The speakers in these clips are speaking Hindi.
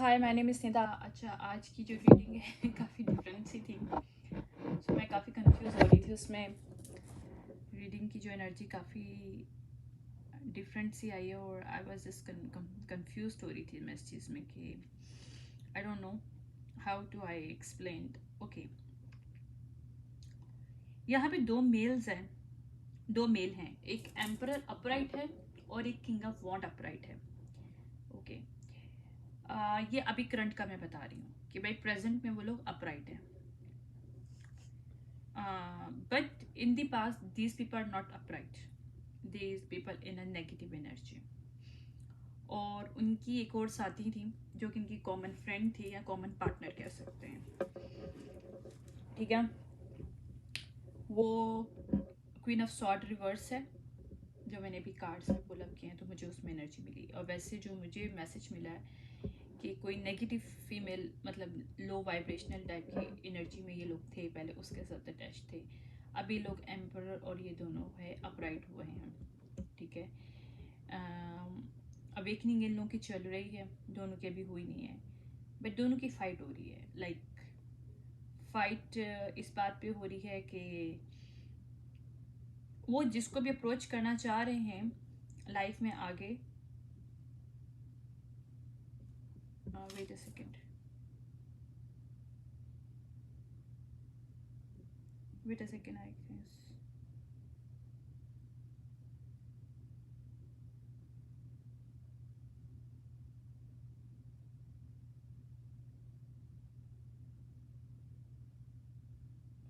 Hi, my name is Nida. अच्छा, आज की जो रीडिंग है काफ़ी डिफरेंट सी थी, सो मैं काफ़ी कंफ्यूज हो रही थी उसमें। रीडिंग की जो एनर्जी काफ़ी डिफरेंट सी आई है और आई वाज जस्ट कंफ्यूज हो रही थी मैं इस चीज़ में कि I don't know how to I explain. Okay, यहाँ पे दो मेल हैं, एक एम्परर अपराइट है और एक किंग ऑफ वॉन्ड अपराइट है। ओके, ये अभी करंट का मैं बता रही हूँ कि भाई प्रेजेंट में वो लोग अपराइट हैं, but in the past these people are not upright, these people in a negative energy। और उनकी एक और साथी थी जो कि इनकी कॉमन फ्रेंड थी या कॉमन पार्टनर कह सकते हैं, ठीक है। वो क्वीन ऑफ सॉर्ड रिवर्स है, जो मैंने भी कार्ड्स में पुल अप किए हैं तो मुझे उसमें एनर्जी मिली। और वैसे जो मुझे मैसेज मिला है कि कोई नेगेटिव फीमेल, मतलब लो वाइब्रेशनल टाइप की एनर्जी में ये लोग थे, पहले उसके साथ अटैच थे। अभी लोग एम्परर और ये दोनों है अपराइट हुए हैं, ठीक है। अवेकनिंग इन लोगों की चल रही है, दोनों की अभी हुई नहीं है, बट दोनों की फाइट हो रही है। लाइक फाइट इस बात पे हो रही है कि वो जिसको भी अप्रोच करना चाह रहे हैं लाइफ में आगे। Wait a second, I guess.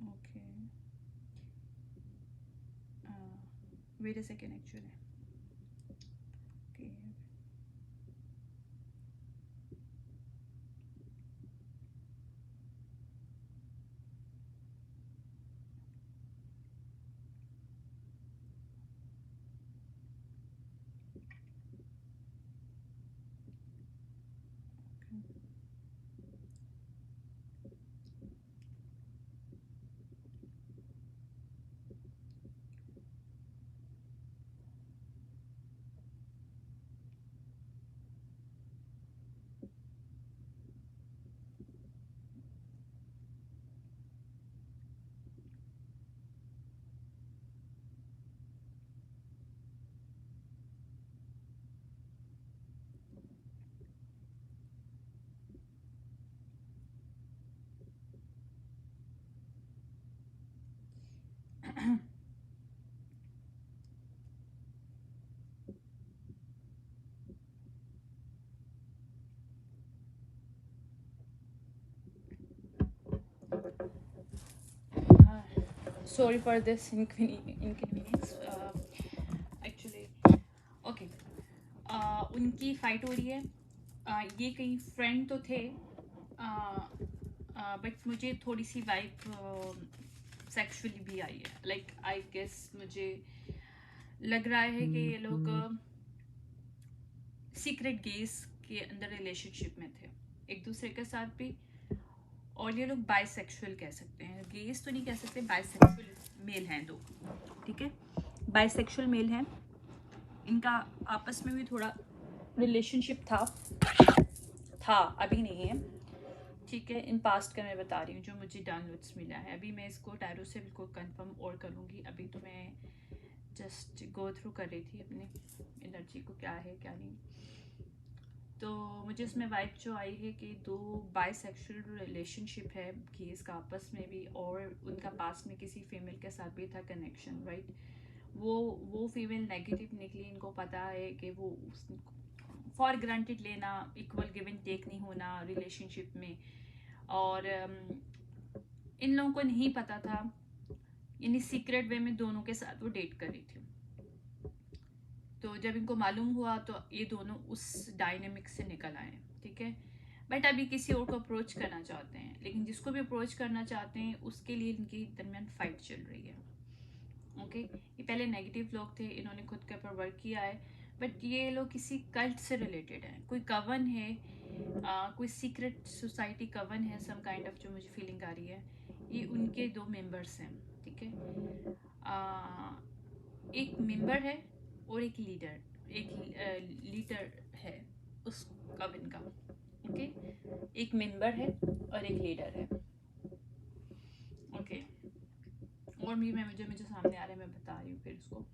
Okay, wait a second actually. Okay, sorry for this inconvenience actually. Okay, उनकी फाइट हो रही है। ये कहीं फ्रेंड तो थे, बट मुझे थोड़ी सी वाइब सेक्सुअली भी आई है। लाइक आई गेस मुझे लग रहा है कि ये लोग सीक्रेट गेज के अंदर रिलेशनशिप में थे एक दूसरे के साथ भी। और ये लोग बाइसेक्सुअल कह सकते हैं, गेज तो नहीं कह सकते, बाइसेक्सुअल मेल हैं दो, ठीक है। बाइसेक्सुअल मेल हैं, इनका आपस में भी थोड़ा रिलेशनशिप था, अभी नहीं है, ठीक है। इन पास्ट का मैं बता रही हूँ जो मुझे डाउनलोड्स मिला है। अभी मैं इसको टैरो से बिल्कुल कंफर्म और करूँगी, अभी तो मैं जस्ट गो थ्रू कर रही थी अपनी एनर्जी को, क्या है क्या नहीं। तो मुझे इसमें वाइब जो आई है कि दो बाइसेक्सुअल रिलेशनशिप है केस का आपस में भी, और उनका पास्ट में किसी फीमेल के साथ भी था कनेक्शन, राइट। वो फीमेल नेगेटिव निकली, इनको पता है कि वो फॉर ग्रांटेड लेना, इक्वल गिव एंड टेक नहीं होना रिलेशनशिप में। और इन लोगों को नहीं पता था, यानी सीक्रेट वे में दोनों के साथ वो डेट कर रही थी। तो जब इनको मालूम हुआ तो ये दोनों उस डायनेमिक से निकल आए, ठीक है। बट अभी किसी और को अप्रोच करना चाहते हैं, लेकिन जिसको भी अप्रोच करना चाहते हैं उसके लिए इनकी दरमियान फाइट चल रही है। ओके, ये पहले नेगेटिव लोग थे, इन्होंने खुद के ऊपर वर्क किया है, बट ये लोग किसी कल्ट से रिलेटेड है, कोई कवन है, कोई सीक्रेट सोसाइटी कवन है, सम काइंड ऑफ, जो मुझे फीलिंग आ रही है। ये उनके दो मेंबर्स हैं, ठीक है। एक मेंबर है और एक लीडर है उस कवन का, ओके। एक मेंबर है और एक लीडर है। ओके, और भी मैं मुझे सामने आ रहा है, मैं बता रही हूँ फिर उसको।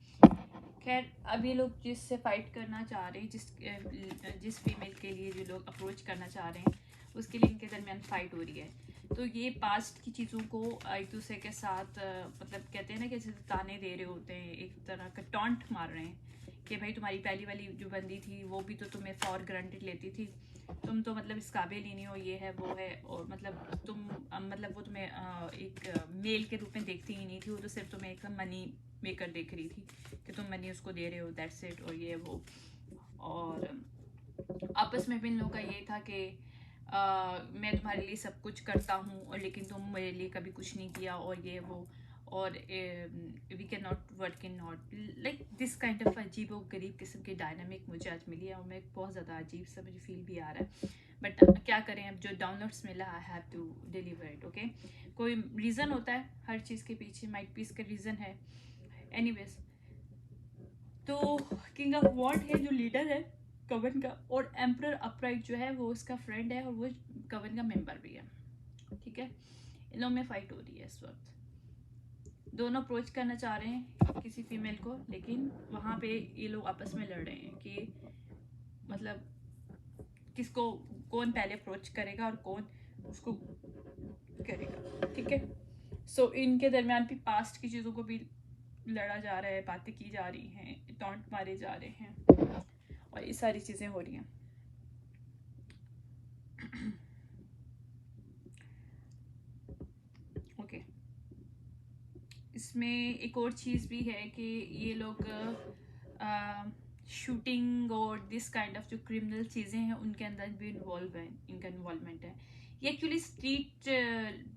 खैर, अब ये लोग जिससे फाइट करना चाह रहे हैं, जिस फीमेल के लिए जो लोग अप्रोच करना चाह रहे हैं, उसके लिए इनके दरमियान फाइट हो रही है। तो ये पास्ट की चीज़ों को एक दूसरे के साथ मतलब कहते हैं ना कि जैसे ताने दे रहे होते हैं, एक तरह का टॉन्ट मार रहे हैं कि भाई तुम्हारी पहली वाली जो बंदी थी वो भी तो तुम्हें फॉर ग्रांटेड लेती थी, तुम तो मतलब इस काबिल ही नहीं हो, ये है वो है, और मतलब तुम मतलब वो तुम्हें एक मेल के रूप में देखती ही नहीं थी, वो तो सिर्फ तुम्हें एक मनी मेकर देख रही थी कि तुम मनी उसको दे रहे हो, दैट्स इट, और ये वो। और आपस में भी इन लोगों का ये था कि मैं तुम्हारे लिए सब कुछ करता हूँ और लेकिन तुम मेरे लिए कभी कुछ नहीं किया, और ये वो, और we can not work in not like this kind of अजीब और गरीब किस्म की डायनामिक मुझे आज मिली है, और मैं बहुत ज़्यादा अजीब सा मुझे फील भी आ रहा है। बट क्या करें, अब जो डाउनलोड्स मिला I have to deliver it. Okay, कोई रीज़न होता है हर चीज़ के पीछे, माइट पीस का रीज़न है। एनीवेज, तो किंग ऑफ वॉन्ड है जो लीडर है कवन का, और एम्परर अपराइट जो है वो उसका फ्रेंड है और वो कवन का मेंबर भी है। ठीक है, इन लोगों में फाइट हो रही है इस वक्त। दोनों अप्रोच करना चाह रहे हैं किसी फीमेल को, लेकिन वहाँ पे ये लोग आपस में लड़ रहे हैं कि मतलब किसको, कौन पहले अप्रोच करेगा और कौन उसको करेगा। ठीक है, सो इनके दरमियान भी पास्ट की चीज़ों को भी लड़ा जा रहा है, बातें की जा रही हैं, टॉन्ट मारे जा रहे हैं, और ये सारी चीज़ें हो रही हैं। ओके, इसमें एक और चीज़ भी है कि ये लोग शूटिंग और दिस काइंड ऑफ जो क्रिमिनल चीज़ें हैं उनके अंदर भी इन्वॉल्व है, इनका इन्वॉल्वमेंट है। ये एक्चुअली स्ट्रीट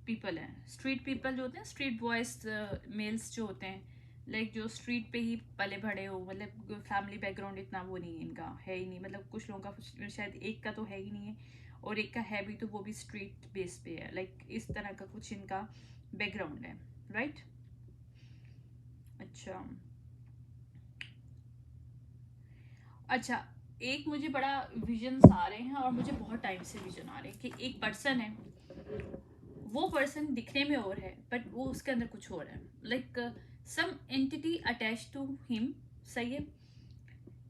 पीपल हैं, स्ट्रीट पीपल जो होते हैं, स्ट्रीट बॉयज मेल्स जो होते हैं, लाइक जो स्ट्रीट पे ही पले बढ़े हो, मतलब फैमिली बैकग्राउंड इतना वो नहीं है, इनका है ही नहीं, मतलब कुछ लोगों का शायद एक का तो है ही नहीं है, और एक का है भी तो वो भी स्ट्रीट बेस पे है, लाइक इस तरह का कुछ इनका बैकग्राउंड है, राइट। अच्छा, एक मुझे बड़ा विजन आ रहे हैं, और मुझे बहुत टाइम से विजन आ रहे हैं कि एक पर्सन है, वो पर्सन दिखने में और है बट वो उसके अंदर कुछ और है, like some entity attach to him. सही है,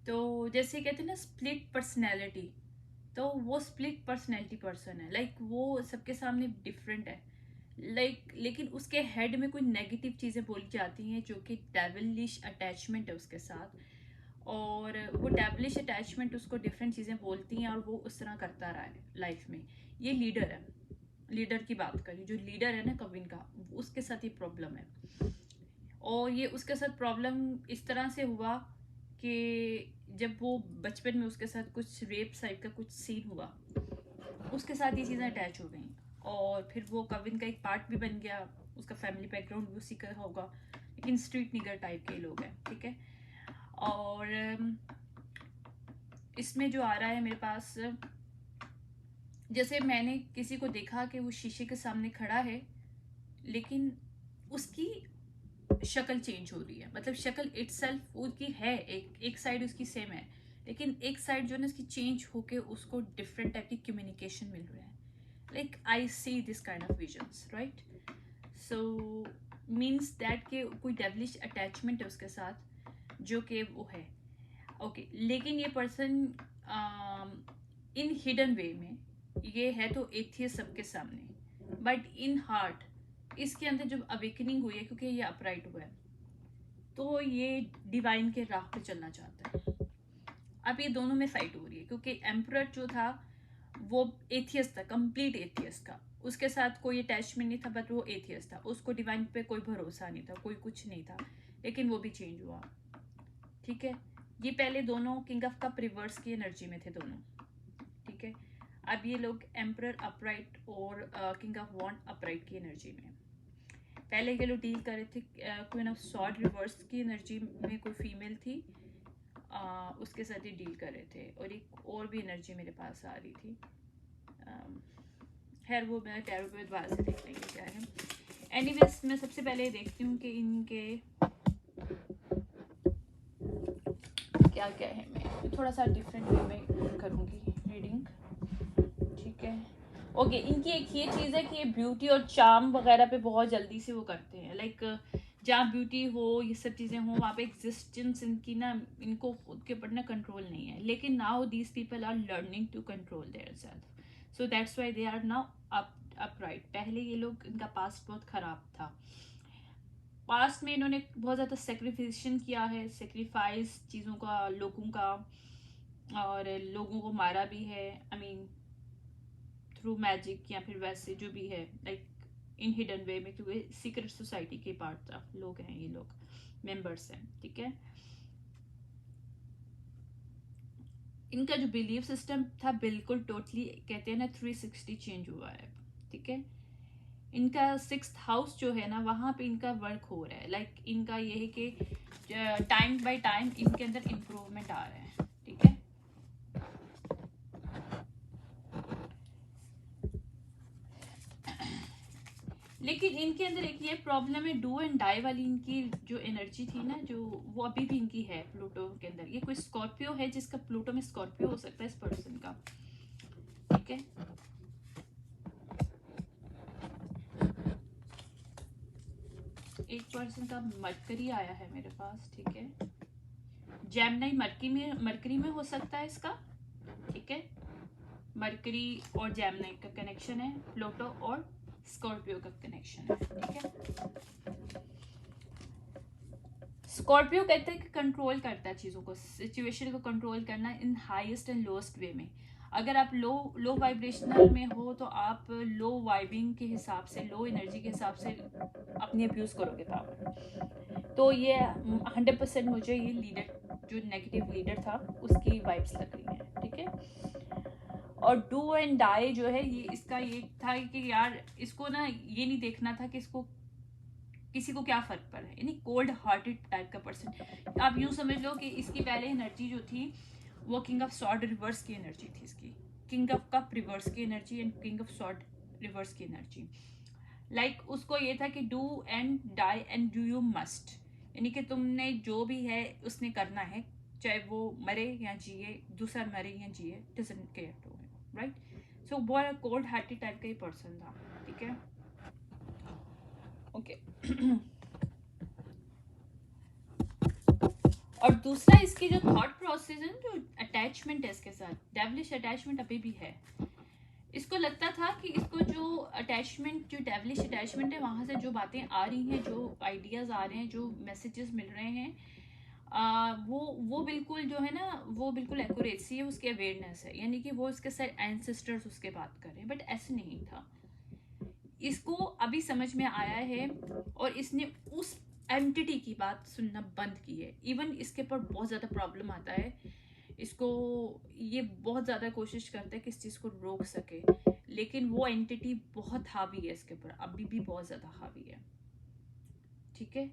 तो जैसे कहते हैं ना स्प्लिट पर्सनैलिटी, तो वो स्प्लिट पर्सनैलिटी पर्सन है, लाइक वो सबके सामने डिफरेंट है, लाइक लेकिन उसके हेड में कोई नेगेटिव चीज़ें बोली जाती हैं जो कि डेविलिश अटैचमेंट है उसके साथ, और वो डेविलिश अटैचमेंट उसको डिफरेंट चीज़ें बोलती हैं और वो उस तरह करता रहा है लाइफ में। ये लीडर है, लीडर की बात करें, जो लीडर है ना कविन का, उसके साथ ये प्रॉब्लम है, और ये उसके साथ प्रॉब्लम इस तरह से हुआ कि जब वो बचपन में उसके साथ कुछ रेप साइड का कुछ सीन हुआ, उसके साथ ये चीज़ें अटैच हो गई, और फिर वो कविन का एक पार्ट भी बन गया, उसका फैमिली बैकग्राउंड भी उसी का होगा, लेकिन स्ट्रीट निगर टाइप के लोग हैं। ठीक है, और इसमें जो आ रहा है मेरे पास, जैसे मैंने किसी को देखा कि वो शीशे के सामने खड़ा है, लेकिन उसकी शक्ल चेंज हो रही है, मतलब शक्ल इटसेल्फ उसकी है, एक साइड उसकी सेम है, लेकिन एक साइड जो है ना उसकी चेंज होके उसको डिफरेंट टाइप की कम्युनिकेशन मिल रहा है, like I see this kind of visions, right. So means that कि कोई डेवलिश अटैचमेंट है उसके साथ जो कि वो है। ओके, लेकिन ये पर्सन इन हिडन वे में ये है तो एथियस्ट सबके सामने, बट इन हार्ट इसके अंदर जब अवेकनिंग हुई है, क्योंकि ये अपराइट हुआ है, तो ये डिवाइन के राह पे चलना चाहता है। अब ये दोनों में फाइट हो रही है, क्योंकि एम्परर जो था वो एथियस्ट था, कंप्लीट एथियस्ट था, उसके साथ कोई अटैचमेंट नहीं था, बट वो एथियस्ट था, उसको डिवाइन पे कोई भरोसा नहीं था, कोई कुछ नहीं था, लेकिन वो भी चेंज हुआ। ठीक है, ये पहले दोनों किंग ऑफ कप रिवर्स की एनर्जी में थे दोनों। ठीक है, अब ये लोग एम्परर अपराइट और किंग ऑफ वॉन्ड अपराइट की एनर्जी में। पहले ये लोग डील कर रहे थे क्वीन ऑफ सॉर्ड रिवर्स की एनर्जी में, कोई फीमेल थी, उसके साथ ही डील कर रहे थे, और एक और भी एनर्जी मेरे पास आ रही थी, खैर वो मैं टैरो पे दोबारा से देख लेंगे क्या है। एनीवेज, मैं सबसे पहले देखती हूँ कि इनके क्या है। मैं थोड़ा सा डिफरेंट वे में करूँगी रीडिंग। ठीक है, ओके इनकी एक ये चीज़ है कि ये ब्यूटी और चार्म वगैरह पे बहुत जल्दी से वो करते हैं, लाइक जहाँ ब्यूटी हो ये सब चीज़ें हो वहाँ पे एग्जिस्टेंस इनकी ना, इनको खुद के ऊपर ना कंट्रोल नहीं है, लेकिन now these people are learning to control their self, so that's why they are now upright. पहले ये लोग, इनका पास्ट बहुत ख़राब था, पास्ट में इन्होंने बहुत ज़्यादा सेक्रीफिकेशन किया है, सेक्रीफाइस चीज़ों का, लोगों का, और लोगों को मारा भी है, आई मीन थ्रू मैजिक या फिर वैसे जो भी है, लाइक इन हिडन वे में, क्योंकि सीक्रेट सोसाइटी के पार्ट लोग हैं, ये लोग मेंबर्स हैं, ठीक है। इनका जो बिलीफ सिस्टम था बिल्कुल टोटली कहते हैं ना 360 चेंज हुआ है, ठीक है। इनका 6th हाउस जो है ना वहाँ पे इनका वर्क हो रहा है, लाइक इनका ये है कि टाइम बाय टाइम इनके अंदर इम्प्रूवमेंट आ रहा है, ठीक है। लेकिन इनके अंदर एक ये प्रॉब्लम है, डू एंड डाई वाली इनकी जो एनर्जी थी ना, जो वो अभी भी इनकी है प्लूटो के अंदर। ये कोई स्कॉर्पियो है जिसका प्लूटो में स्कॉर्पियो हो सकता है इस पर्सन का, ठीक है। एक पर्सन का मरकरी आया है मेरे पास, ठीक है। जेमिनी मरकरी में हो सकता है इसका, ठीक है। मरकरी और जेमिनी का कनेक्शन है, प्लूटो और स्कॉर्पियो का कनेक्शन है, ठीक है। स्कॉर्पियो कहते हैं कि कंट्रोल करता है चीज़ों को, सिचुएशन को कंट्रोल करना इन हाईएस्ट एंड लोएस्ट वे में। अगर आप लो वाइब्रेशनल में हो तो आप लो वाइबिंग के हिसाब से, लो एनर्जी के हिसाब से अपनी अब्यूज़ करोगे पावर। तो ये 100% मुझे ये लीडर, जो नेगेटिव लीडर था उसकी वाइब्स लग रही हैं, ठीक है। और डू एंड डाई जो है ये इसका ये था कि यार इसको ना ये नहीं देखना था कि इसको किसी को क्या फर्क पड़ा है, यानी कोल्ड हार्टेड टाइप का पर्सन। आप यूं समझ लो कि इसकी पहले एनर्जी जो थी वो किंग ऑफ सॉर्ड रिवर्स की एनर्जी थी इसकी, किंग ऑफ कप रिवर्स की energy and king of sword reverse की एनर्जी। लाइक उसको ये था कि do and die and do you must, यानी कि तुमने जो भी है उसने करना है, चाहे वो मरे या जिए, दूसरा मरे या जिए, डजंट केयर टू, राइट। सो बहुत कोल्ड हार्टेड टाइप का ही पर्सन था, ठीक है। ओके और दूसरा इसकी जो थॉट प्रोसेस है, जो अटैचमेंट है इसके साथ, डेविलिश अटैचमेंट अभी भी है। इसको लगता था कि इसको जो अटैचमेंट, जो डेविलिश अटैचमेंट है, वहाँ से जो बातें आ रही हैं, जो आइडियाज़ आ रहे हैं, जो मैसेजेस मिल रहे हैं, वो बिल्कुल जो है ना, वो बिल्कुल एक्यूरेसी है, उसकी अवेयरनेस है, यानी कि वो इसके साथ एंसेस्टर्स उसके बात कर रहे हैं, बट ऐसे नहीं था। इसको अभी समझ में आया है और इसने उस एंटिटी की बात सुनना बंद की है। इवन इसके ऊपर बहुत ज़्यादा प्रॉब्लम आता है, इसको ये बहुत ज़्यादा कोशिश करता है कि इस चीज़ को रोक सके, लेकिन वो एंटिटी बहुत हावी है इसके ऊपर, अभी भी बहुत ज़्यादा हावी है, ठीक है।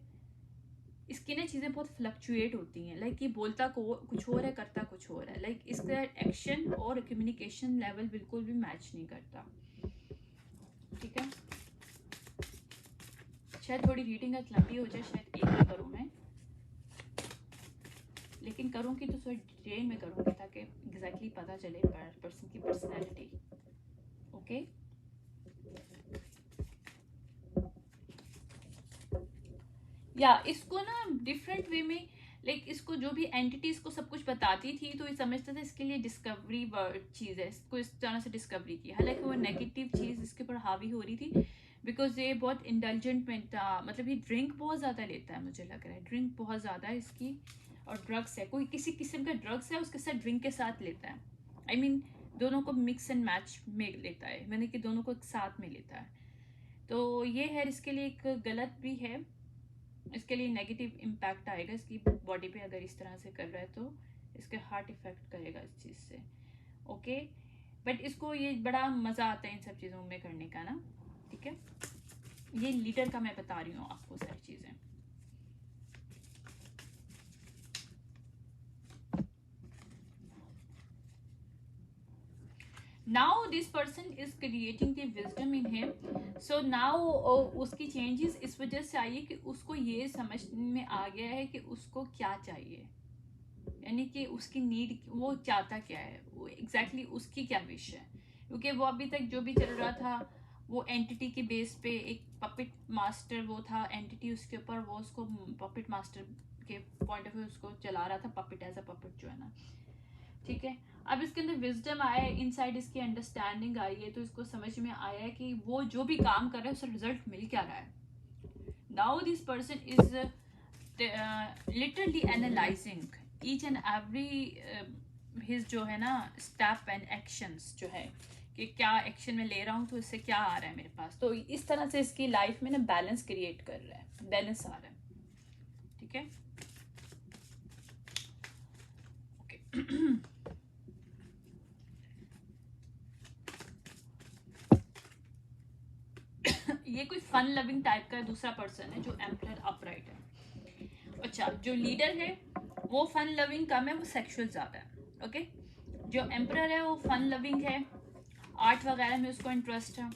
इसकी ना चीज़ें बहुत फ्लक्चुएट होती हैं, लाइक ये बोलता को कुछ और है, करता कुछ और है, लाइक इसका एक्शन और कम्युनिकेशन लेवल बिल्कुल भी मैच नहीं करता, ठीक है। शायद थोड़ी रीडिंग लंबी हो जाए, शायद एक ही करूँ मैं, लेकिन करूँगी तो थोड़ी डिटेल में करूँगी ताकि एग्जैक्टली पता चले पर्सन की पर्सनैलिटी, ओके। या इसको ना डिफरेंट वे में, लाइक इसको जो भी एंटिटीज को सब कुछ बताती थी तो ये समझता था इसके लिए डिस्कवरी चीज़ है, इसको इस तरह से डिस्कवरी की, हालांकि वो नेगेटिव चीज़ इसके ऊपर हावी हो रही थी, बिकॉज ये बहुत इंडल्जेंट में था, मतलब ये ड्रिंक बहुत ज़्यादा लेता है, मुझे लग रहा है ड्रिंक बहुत ज़्यादा है इसकी, और ड्रग्स है, कोई किसी किस्म का ड्रग्स है उसके साथ ड्रिंक के साथ लेता है, आई मीन दोनों को मिक्स एंड मैच में लेता है, मैंने कि दोनों को एक साथ में लेता है। तो ये है इसके लिए एक गलत भी है, इसके लिए नेगेटिव इम्पैक्ट आएगा इसकी बॉडी पे, अगर इस तरह से कर रहा है तो इसके हार्ट इफेक्ट करेगा इस चीज़ से, ओके। बट इसको ये बड़ा मज़ा आता है इन सब चीज़ों में करने का ना, ठीक है। ये लीडर का मैं बता रही हूँ आपको सारी चीज़ें। Now this person is creating the wisdom in him, so now उसकी चेंजेस इस वजह से आई है कि उसको ये समझ में आ गया है कि उसको क्या चाहिए, यानी कि उसकी नीड, वो चाहता क्या है, वो एग्जैक्टली उसकी क्या विश है, क्योंकि वो अभी तक जो भी चल रहा था वो एंटिटी के बेस पे, एक पपिट मास्टर वो था एंटिटी, उसके ऊपर वो उसको पपिट मास्टर के पॉइंट ऑफ व्यू उसको चला रहा था, पपिट एज अ पपिट जो है ना, ठीक है। अब इसके अंदर विजडम आया है, इनसाइड इसकी अंडरस्टैंडिंग आई है, तो इसको समझ में आया है कि वो जो भी काम कर रहा है उससे रिजल्ट मिल क्या रहा है। Now this person is literally analysing each and every his जो है ना स्टेप एंड एक्शंस जो है, कि क्या एक्शन में ले रहा हूँ तो इससे क्या आ रहा है मेरे पास। तो इस तरह से इसकी लाइफ में ना बैलेंस क्रिएट कर रहा है, बैलेंस आ रहा है, ठीक है। ओके ये कोई फन लविंग टाइप का दूसरा पर्सन है जो एम्परर अपराइट है। अच्छा, जो लीडर है वो फन लविंग कम है, वो सेक्सुअल ज्यादा है। ओके, जो एम्परर है वो फन लविंग है, आर्ट वगैरह में उसको इंटरेस्ट है,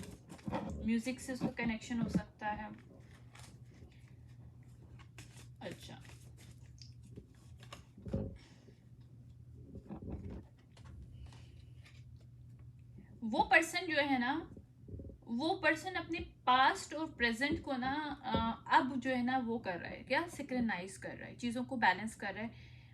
म्यूजिक से उसको कनेक्शन हो सकता है। अच्छा, वो पर्सन जो है ना, वो पर्सन अपने पास्ट और प्रेजेंट को ना अब जो है ना वो कर रहा है, क्या सिंक्रोनाइज कर रहा है, चीज़ों को बैलेंस कर रहा है।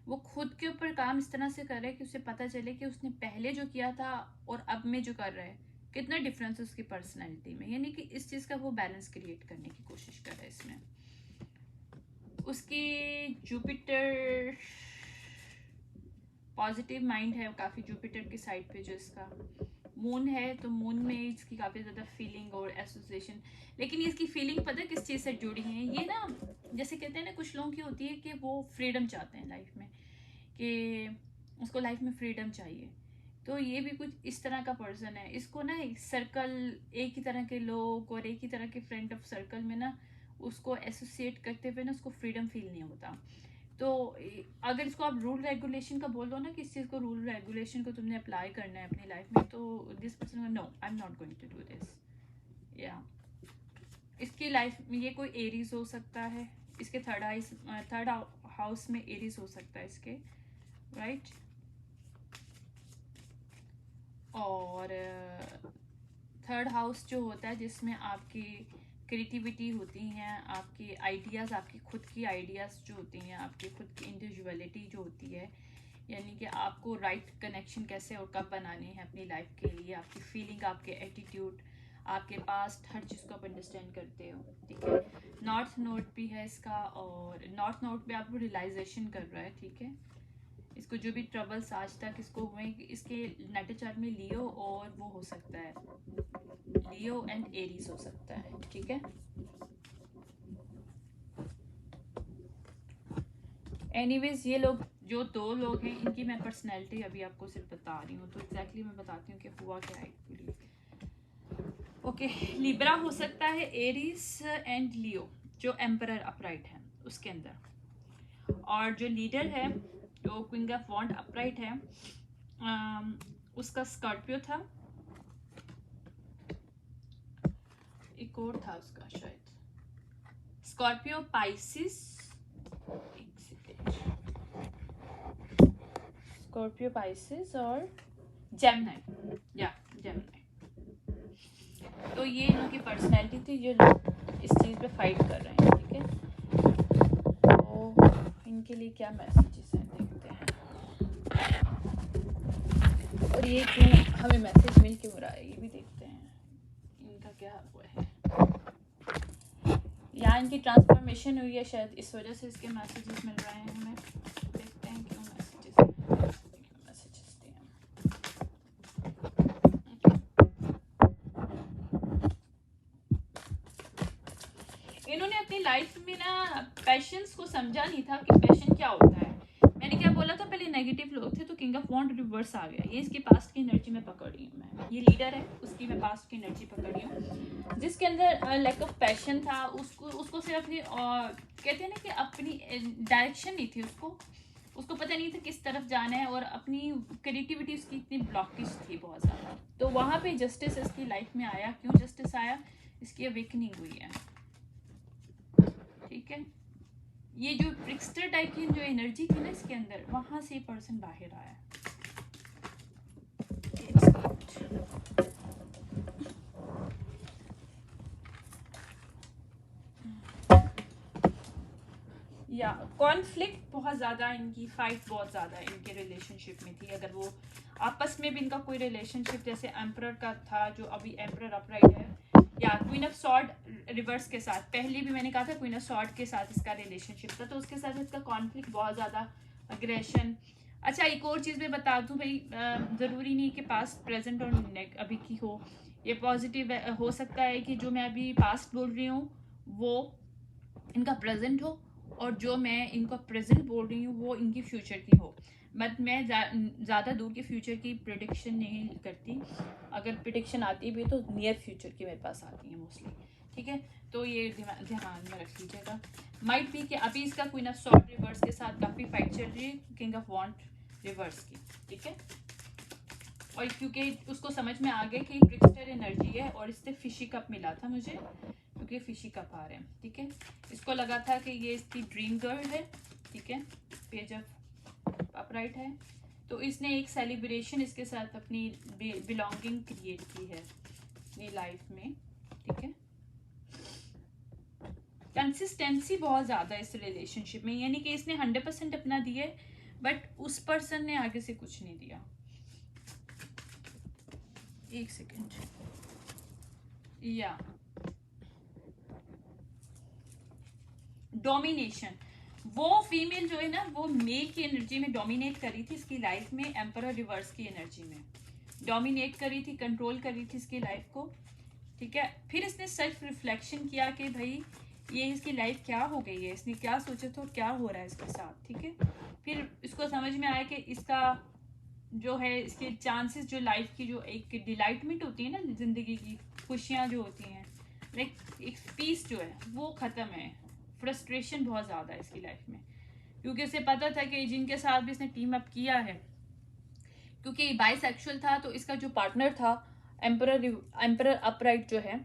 वो खुद के ऊपर काम इस तरह से कर रहा है कि उसे पता चले कि उसने पहले जो किया था और अब में जो कर रहा है कितना डिफरेंस है उसकी पर्सनैलिटी में, यानी कि इस चीज़ का वो बैलेंस क्रिएट करने की कोशिश कर रहा है इसमें। उसकी जुपिटर पॉजिटिव माइंड है काफ़ी, जुपिटर की साइड पे जो इसका मून है, तो मून में इसकी काफ़ी ज़्यादा फीलिंग और एसोसिएशन। लेकिन इसकी फीलिंग पता है किस चीज़ से जुड़ी है ये ना, जैसे कहते हैं ना कुछ लोगों की होती है कि वो फ्रीडम चाहते हैं लाइफ में, कि उसको लाइफ में फ्रीडम चाहिए। तो ये भी कुछ इस तरह का पर्सन है। इसको ना एक सर्कल, एक ही तरह के लोग और एक ही तरह के फ्रेंड ऑफ सर्कल में ना उसको एसोसिएट करते हुए ना उसको फ्रीडम फील नहीं होता। तो अगर इसको आप रूल रेगुलेशन का बोल दो ना कि इस चीज़ को, रूल रेगुलेशन को तुमने अप्लाई करना है अपनी लाइफ में, तो this person no, I am not going to do this. या इसकी लाइफ में ये कोई एरीज हो सकता है, इसके थर्ड हाउस में एरीज हो सकता है इसके, राइट। और थर्ड हाउस जो होता है जिसमें आपकी क्रिएटिविटी होती हैं, आपकी आइडियाज़, आपकी खुद की आइडियाज़ जो होती हैं, आपकी खुद की इंडिविजुअलिटी जो होती है, यानी कि आपको राइट कनेक्शन कैसे और कब बनाने हैं अपनी लाइफ के लिए, आपकी फीलिंग, आपके एटीट्यूड, आपके पास्ट, हर चीज़ को आप अंडरस्टैंड करते हो, ठीक है। नॉर्थ नोड भी है इसका, और नॉर्थ नोड पे आपको रियलाइजेशन कर रहा है, ठीक है। इसको जो भी ट्रबल्स आज तक इसको हुए, इसके नेटल चार्ट में लियो और वो हो सकता है, लियो एंड एरीज हो सकता है, ठीक है। एनीवेज ये लोग जो दो लोग हैं इनकी मैं पर्सनैलिटी अभी आपको सिर्फ बता रही हूँ, तो एग्जैक्टली मैं बताती हूँ कि हुआ क्या है एक्चुअली। ओके, लिब्रा हो सकता है, एरीज एंड लियो जो एम्परर अपराइट है उसके अंदर। और जो लीडर है जो क्वीन ऑफ वॉन्ड अपराइट है, उसका स्कॉर्पियो था, एक और था उसका शायद, स्कॉर्पियो, पाइसिस, स्कॉर्पियो, पाइसिस और जेमिनी, या जेमिनी। तो ये इनकी पर्सनैलिटी थी जो इस चीज़ पे फाइट कर रहे हैं, ठीक है। तो इनके लिए क्या मैसेजेस हैं देखते हैं, और ये क्यों हमें मैसेज मिल क्यों रहा है ये भी देखते हैं, इनका क्या हुआ है। यहाँ इनकी ट्रांसफॉर्मेशन हुई है शायद, इस वजह से इसके मैसेजेस मिल रहे हैं हमें। देखते हैं क्यों मैसेजेस दिए हैं। इन्होंने अपनी लाइफ में ना पैशंस को समझा नहीं था कि पैशन क्या होता है। मैंने क्या बोला था पहले, नेगेटिव लोग थे, तो किंग ऑफ वॉन्ड रिवर्स आ गया। ये इसकी पास्ट की एनर्जी में पकड़ी हूँ मैं, ये लीडर है उसकी मैं पास्ट की एनर्जी पकड़ी हूँ, जिसके अंदर लैक ऑफ पैशन था। उसको सिर्फ अपनी कहते हैं ना कि अपनी डायरेक्शन नहीं थी, उसको पता नहीं था किस तरफ जाना है, और अपनी क्रिएटिविटी उसकी इतनी ब्लॉकेज थी बहुत ज़्यादा। तो वहाँ पे जस्टिस इसकी लाइफ में आया। क्यों जस्टिस आया? इसकी अवेकनिंग हुई है, ठीक है। ये जो ट्रिक्स्टर टाइप की जो एनर्जी थी ना इसके अंदर, वहां से पर्सन बाहर आया। कॉन्फ्लिक्ट बहुत ज़्यादा, इनकी फाइट बहुत ज़्यादा इनके रिलेशनशिप में थी। अगर वो आपस में भी इनका कोई रिलेशनशिप जैसे एम्परर का था, जो अभी एम्परर अपराइट है, या क्वीन ऑफ सॉर्ड रिवर्स के साथ, पहले भी मैंने कहा था क्वीन ऑफ सॉर्ड के साथ इसका रिलेशनशिप था, तो उसके साथ इसका कॉन्फ्लिक्ट बहुत ज़्यादा, अग्रेशन। अच्छा, एक और चीज़ मैं बता दूं भाई, ज़रूरी नहीं कि पास्ट प्रेजेंट और अभी की हो, ये पॉजिटिव हो सकता है कि जो मैं अभी पास्ट बोल रही हूँ वो इनका प्रेजेंट हो, और जो मैं इनका प्रेजेंट बोल रही हूँ वो इनकी फ्यूचर की हो। बट मैं ज़्यादा दूर के फ्यूचर की प्रिडिक्शन नहीं करती, अगर प्रिडिक्शन आती भी तो नियर फ्यूचर की मेरे पास आती है मोस्टली। ठीक है, तो ये ध्यान में रख लीजिएगा। माइट भी कि अभी इसका क्वीन ऑफ सॉर्ड रिवर्स के साथ काफ़ी फाइट चल रही है किंग ऑफ वॉन्ड रिवर्स की। ठीक है, और क्योंकि उसको समझ में आ गया कि ट्रिक्स्टर एनर्जी है, और इससे फिशी कप मिला था मुझे, क्योंकि फिशी कप आ रहे हैं। ठीक है, इसको लगा था कि ये इसकी ड्रीम गर्ल है। ठीक है, पेज ऑफ अपराइट है, तो इसने एक सेलिब्रेशन इसके साथ अपनी बिलोंगिंग क्रिएट की है अपनी लाइफ में। ठीक है, कंसिस्टेंसी बहुत ज़्यादा इस रिलेशनशिप में, यानी कि इसने 100% अपना दिया है, बट उस पर्सन ने आगे से कुछ नहीं दिया। एक सेकेंड, या डोमिनेशन, वो फीमेल जो है ना वो मेल की एनर्जी में डोमिनेट कर रही थी इसकी लाइफ में, एम्परर रिवर्स की एनर्जी में डोमिनेट कर रही थी, कंट्रोल कर रही थी इसकी लाइफ को। ठीक है, फिर इसने सेल्फ रिफ्लेक्शन किया कि भाई ये इसकी लाइफ क्या हो गई है, इसने क्या सोचा था, क्या हो रहा है इसके साथ। ठीक है, फिर इसको समझ में आया कि इसका जो है, इसके चांसेस, जो लाइफ की जो एक डिलाइटमेंट होती है ना, जिंदगी की खुशियाँ जो होती हैं, लाइक एक पीस जो है वो ख़त्म है, फ्रस्ट्रेशन बहुत ज़्यादा है इसकी लाइफ में, क्योंकि उसे पता था कि जिनके साथ भी इसने टीम अप किया है, क्योंकि बाइसेक्सुअल था, तो इसका जो पार्टनर था एम्परर अपराइट जो है,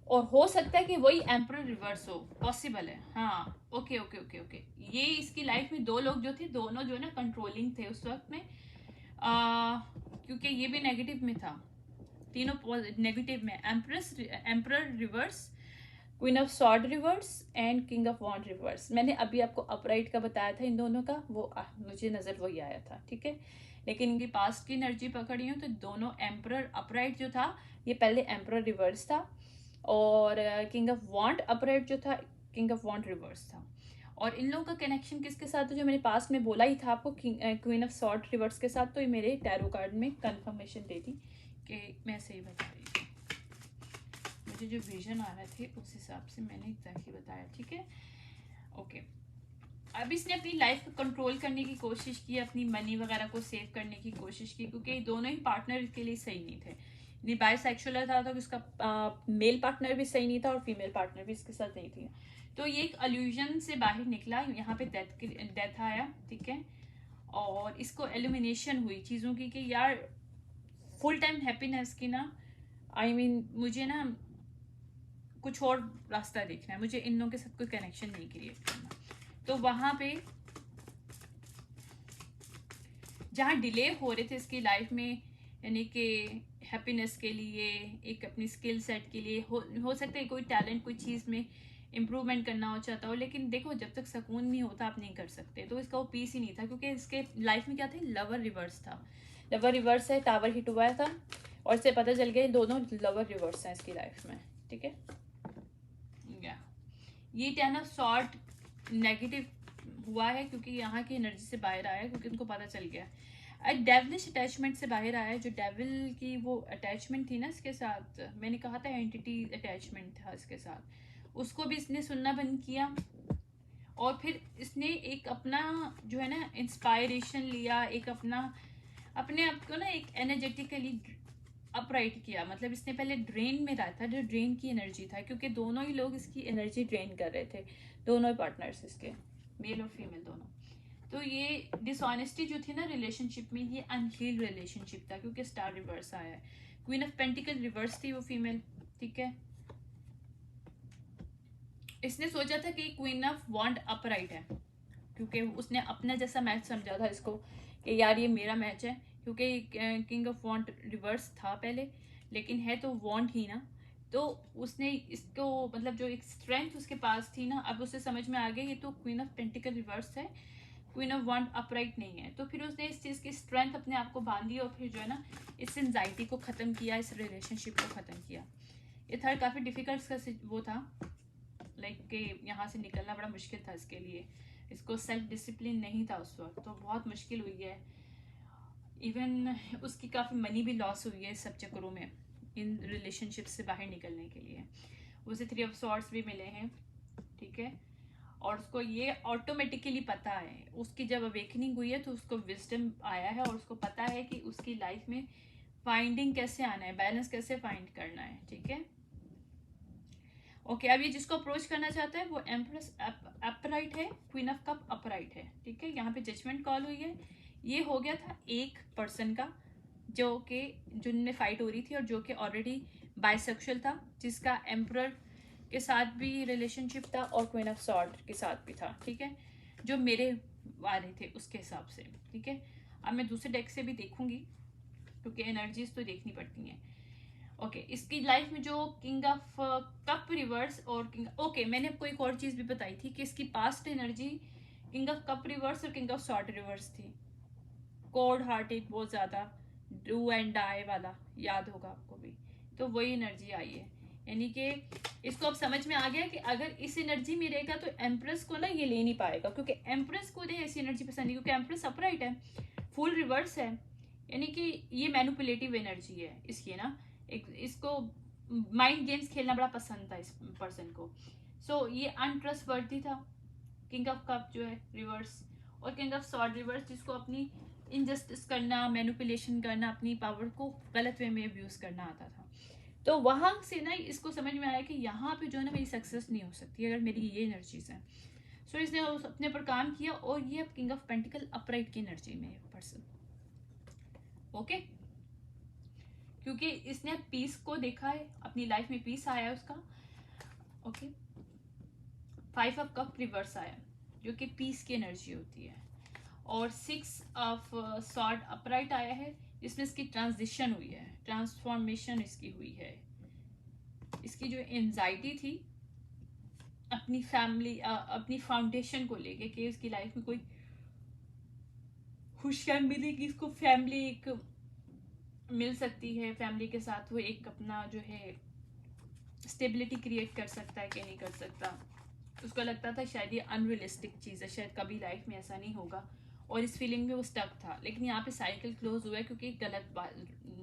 और हो सकता है कि वही एम्परर रिवर्स हो, पॉसिबल है। हाँ, ओके ओके ओके ओके, ये इसकी लाइफ में दो लोग जो थे, दोनों जो है ना कंट्रोलिंग थे उस वक्त में, क्योंकि ये भी नेगेटिव में था, तीनों नेगेटिव में, emperor reverse, queen of sword reverse and king of wand reverse. मैंने अभी आपको अपराइट का बताया था इन दोनों का, वो मुझे नज़र वही आया था। ठीक है, लेकिन इनकी पास्ट की एनर्जी पकड़ी हूँ तो दोनों, एम्परर अपराइट जो था ये पहले एम्परर रिवर्स था, और किंग ऑफ वॉन्ड अपराइट जो था किंग ऑफ वॉन्ड रिवर्स था। और इन लोगों का कनेक्शन किसके साथ है, जो मैंने पास्ट में बोला ही था आपको, क्वीन ऑफ सॉर्ड रिवर्स के साथ, तो ये मेरे टैरो कार्ड में कंफर्मेशन दे दी कि मैं सही बता रही थी, मुझे जो विजन आ रहे थे उस हिसाब से मैंने एग्जैक्टली बताया। ठीक है, ओके। अब इसने अपनी लाइफ को कंट्रोल करने की कोशिश की, अपनी मनी वगैरह को सेव करने की कोशिश की, क्योंकि दोनों ही पार्टनर इसके लिए सही नहीं थे। नहीं बाइसेक्सुअल था तो इसका मेल पार्टनर भी सही नहीं था, और फीमेल पार्टनर भी इसके साथ नहीं थी, तो ये एक अल्यूजन से बाहर निकला, यहाँ पे डेथ आया। ठीक है, और इसको एलिमिनेशन हुई चीज़ों की कि यार फुल टाइम हैप्पीनेस की ना, आई मीन मुझे ना कुछ और रास्ता देखना है, मुझे इन लोगों के साथ कोई कनेक्शन नहीं क्रिएट करना। तो वहाँ पे जहाँ डिले हो रहे थे इसकी लाइफ में, यानी कि हैप्पीनेस के लिए, एक अपनी स्किल सेट के लिए, हो सकता है कोई टैलेंट, कोई चीज़ में इम्प्रूवमेंट करना हो चाहता हो, लेकिन देखो जब तक सुकून नहीं होता आप नहीं कर सकते, तो इसका वो पीस ही नहीं था, क्योंकि इसके लाइफ में क्या था, लवर रिवर्स था, लवर रिवर्स है, टावर हिट हुआ था, और इससे पता चल गया दोनों लवर रिवर्स हैं इसकी लाइफ में। ठीक है, ये टेन ऑफ सॉर्ड नेगेटिव हुआ है, क्योंकि यहाँ की एनर्जी से बाहर आया है, क्योंकि उनको पता चल गया डेविलिश अटैचमेंट से बाहर आया है, जो डेविल की वो अटैचमेंट थी ना इसके साथ, मैंने कहा था एंटिटी अटैचमेंट था इसके साथ, उसको भी इसने सुनना बंद किया, और फिर इसने एक अपना जो है ना इंस्पायरेशन लिया, एक अपना अपने आप को ना एक एनर्जेटिकली अपराइट किया, मतलब इसने पहले ड्रेन में रहा था, जो ड्रेन की एनर्जी था, क्योंकि दोनों ही लोग इसकी एनर्जी ड्रेन कर रहे थे, दोनों ही पार्टनर्स इसके, मेल और फीमेल दोनों। तो ये डिसऑनेस्टी जो थी ना रिलेशनशिप में, ये अनहील्ड रिलेशनशिप था, क्योंकि स्टार रिवर्स आया है, क्वीन ऑफ पेंटिकल रिवर्स थी वो फीमेल। ठीक है, इसने सोचा था कि क्वीन ऑफ वॉन्ड अपराइट है, क्योंकि उसने अपना जैसा मैच समझा था इसको, कि यार ये मेरा मैच है, क्योंकि किंग ऑफ वॉन्ड रिवर्स था पहले, लेकिन है तो वॉन्ड ही ना, तो उसने इसको मतलब जो एक स्ट्रेंथ उसके पास थी ना, अब उसे समझ में आ गया ये तो क्वीन ऑफ पेंटिकल रिवर्स है, क्वीन ऑफ वॉन्ड अपराइट नहीं है। तो फिर उसने इस चीज़ की स्ट्रेंथ अपने आप को बांधी और फिर जो है ना इस एंजाइटी को ख़त्म किया, इस रिलेशनशिप को ख़त्म किया। ये थर्ड काफ़ी डिफिकल्ट का वो था, लाइक कि यहाँ से निकलना बड़ा मुश्किल था इसके लिए, इसको सेल्फ डिसिप्लिन नहीं था उस वक्त, तो बहुत मुश्किल हुई है। इवन उसकी काफ़ी मनी भी लॉस हुई है इस सब चक्करों में, इन रिलेशनशिप से बाहर निकलने के लिए। उसे 3 ऑफ सॉर्ड्स भी मिले हैं, ठीक है, और उसको ये ऑटोमेटिकली पता है, उसकी जब अवेकनिंग हुई है तो उसको विजडम आया है और उसको पता है कि उसकी लाइफ में फाइंडिंग कैसे आना है, बैलेंस कैसे फाइंड करना है, ठीक है। ओके, अब ये जिसको अप्रोच करना चाहता है वो एम्प्रेस अपराइट है, क्वीन ऑफ कप अपराइट है, ठीक है। यहाँ पे जजमेंट कॉल हुई है। ये हो गया था एक पर्सन का जो कि जिनमें फाइट हो रही थी और जो कि ऑलरेडी बाइसेक्सुअल था, जिसका एम्परर के साथ भी रिलेशनशिप था और क्वीन ऑफ सॉर्ड के साथ भी था, ठीक है, जो मेरे वाले थे उसके हिसाब से, ठीक है। अब मैं दूसरे डेक से भी देखूंगी क्योंकि एनर्जीज तो देखनी पड़ती हैं। ओके, इसकी लाइफ में जो किंग ऑफ कप रिवर्स और किंग, ओके मैंने आपको एक और चीज़ भी बताई थी कि इसकी past energy king of cup reverse और किंग ऑफ सॉर्ड रिवर्स थी, कोल्ड हार्टेड, बहुत ज़्यादा डू एंड डाई वाला, याद होगा आपको भी। तो वही एनर्जी आई है, यानी कि इसको अब समझ में आ गया कि अगर इस एनर्जी में रहेगा तो एम्प्रेस को ना ये ले नहीं पाएगा, क्योंकि एम्प्रेस को नहीं ऐसी एनर्जी पसंद नहीं, क्योंकि एम्प्रेस अपराइट है, फुल रिवर्स है, यानी कि ये मैनिपुलेटिव एनर्जी है इसकी ना, इसको माइंड गेम्स खेलना बड़ा पसंद था इस पर्सन को। सो ये अनट्रस्टवर्दी था, किंग ऑफ कप जो है रिवर्स, और किंग ऑफ सॉर्ड रिवर्स जिसको अपनी इनजस्टिस करना, मैनिपुलेशन करना, अपनी पावर को गलत वे में अब्यूज करना आता था। तो वहां से ना इसको समझ में आया कि यहाँ पे जो है ना मेरी सक्सेस नहीं हो सकती अगर मेरी ये एनर्जीज हैं। सो इसने अपने पर काम किया और ये अब किंग ऑफ पेंटिकल अपराइट की एनर्जी में है पर्सन, ओके, क्योंकि इसने पीस को देखा है, अपनी लाइफ में पीस आया है उसका, ओके। 5 ऑफ कप रिवर्स आया जो कि पीस की एनर्जी होती है, और 6 ऑफ सॉर्ड अपराइट आया है जिसमें इसकी ट्रांजिशन हुई है, ट्रांसफॉर्मेशन इसकी हुई है। इसकी जो एंजाइटी थी अपनी फैमिली, अपनी फाउंडेशन को लेके कि इसकी लाइफ में कोई खुशियाँ मिलेगी, इसको फैमिली एक मिल सकती है, फैमिली के साथ वो एक अपना जो है स्टेबिलिटी क्रिएट कर सकता है कि नहीं कर सकता। उसको लगता था शायद ये अनरियलिस्टिक चीज़ है, शायद कभी लाइफ में ऐसा नहीं होगा, और इस फीलिंग में वो स्टक था। लेकिन यहाँ पे साइकिल क्लोज हुआ है क्योंकि गलत बात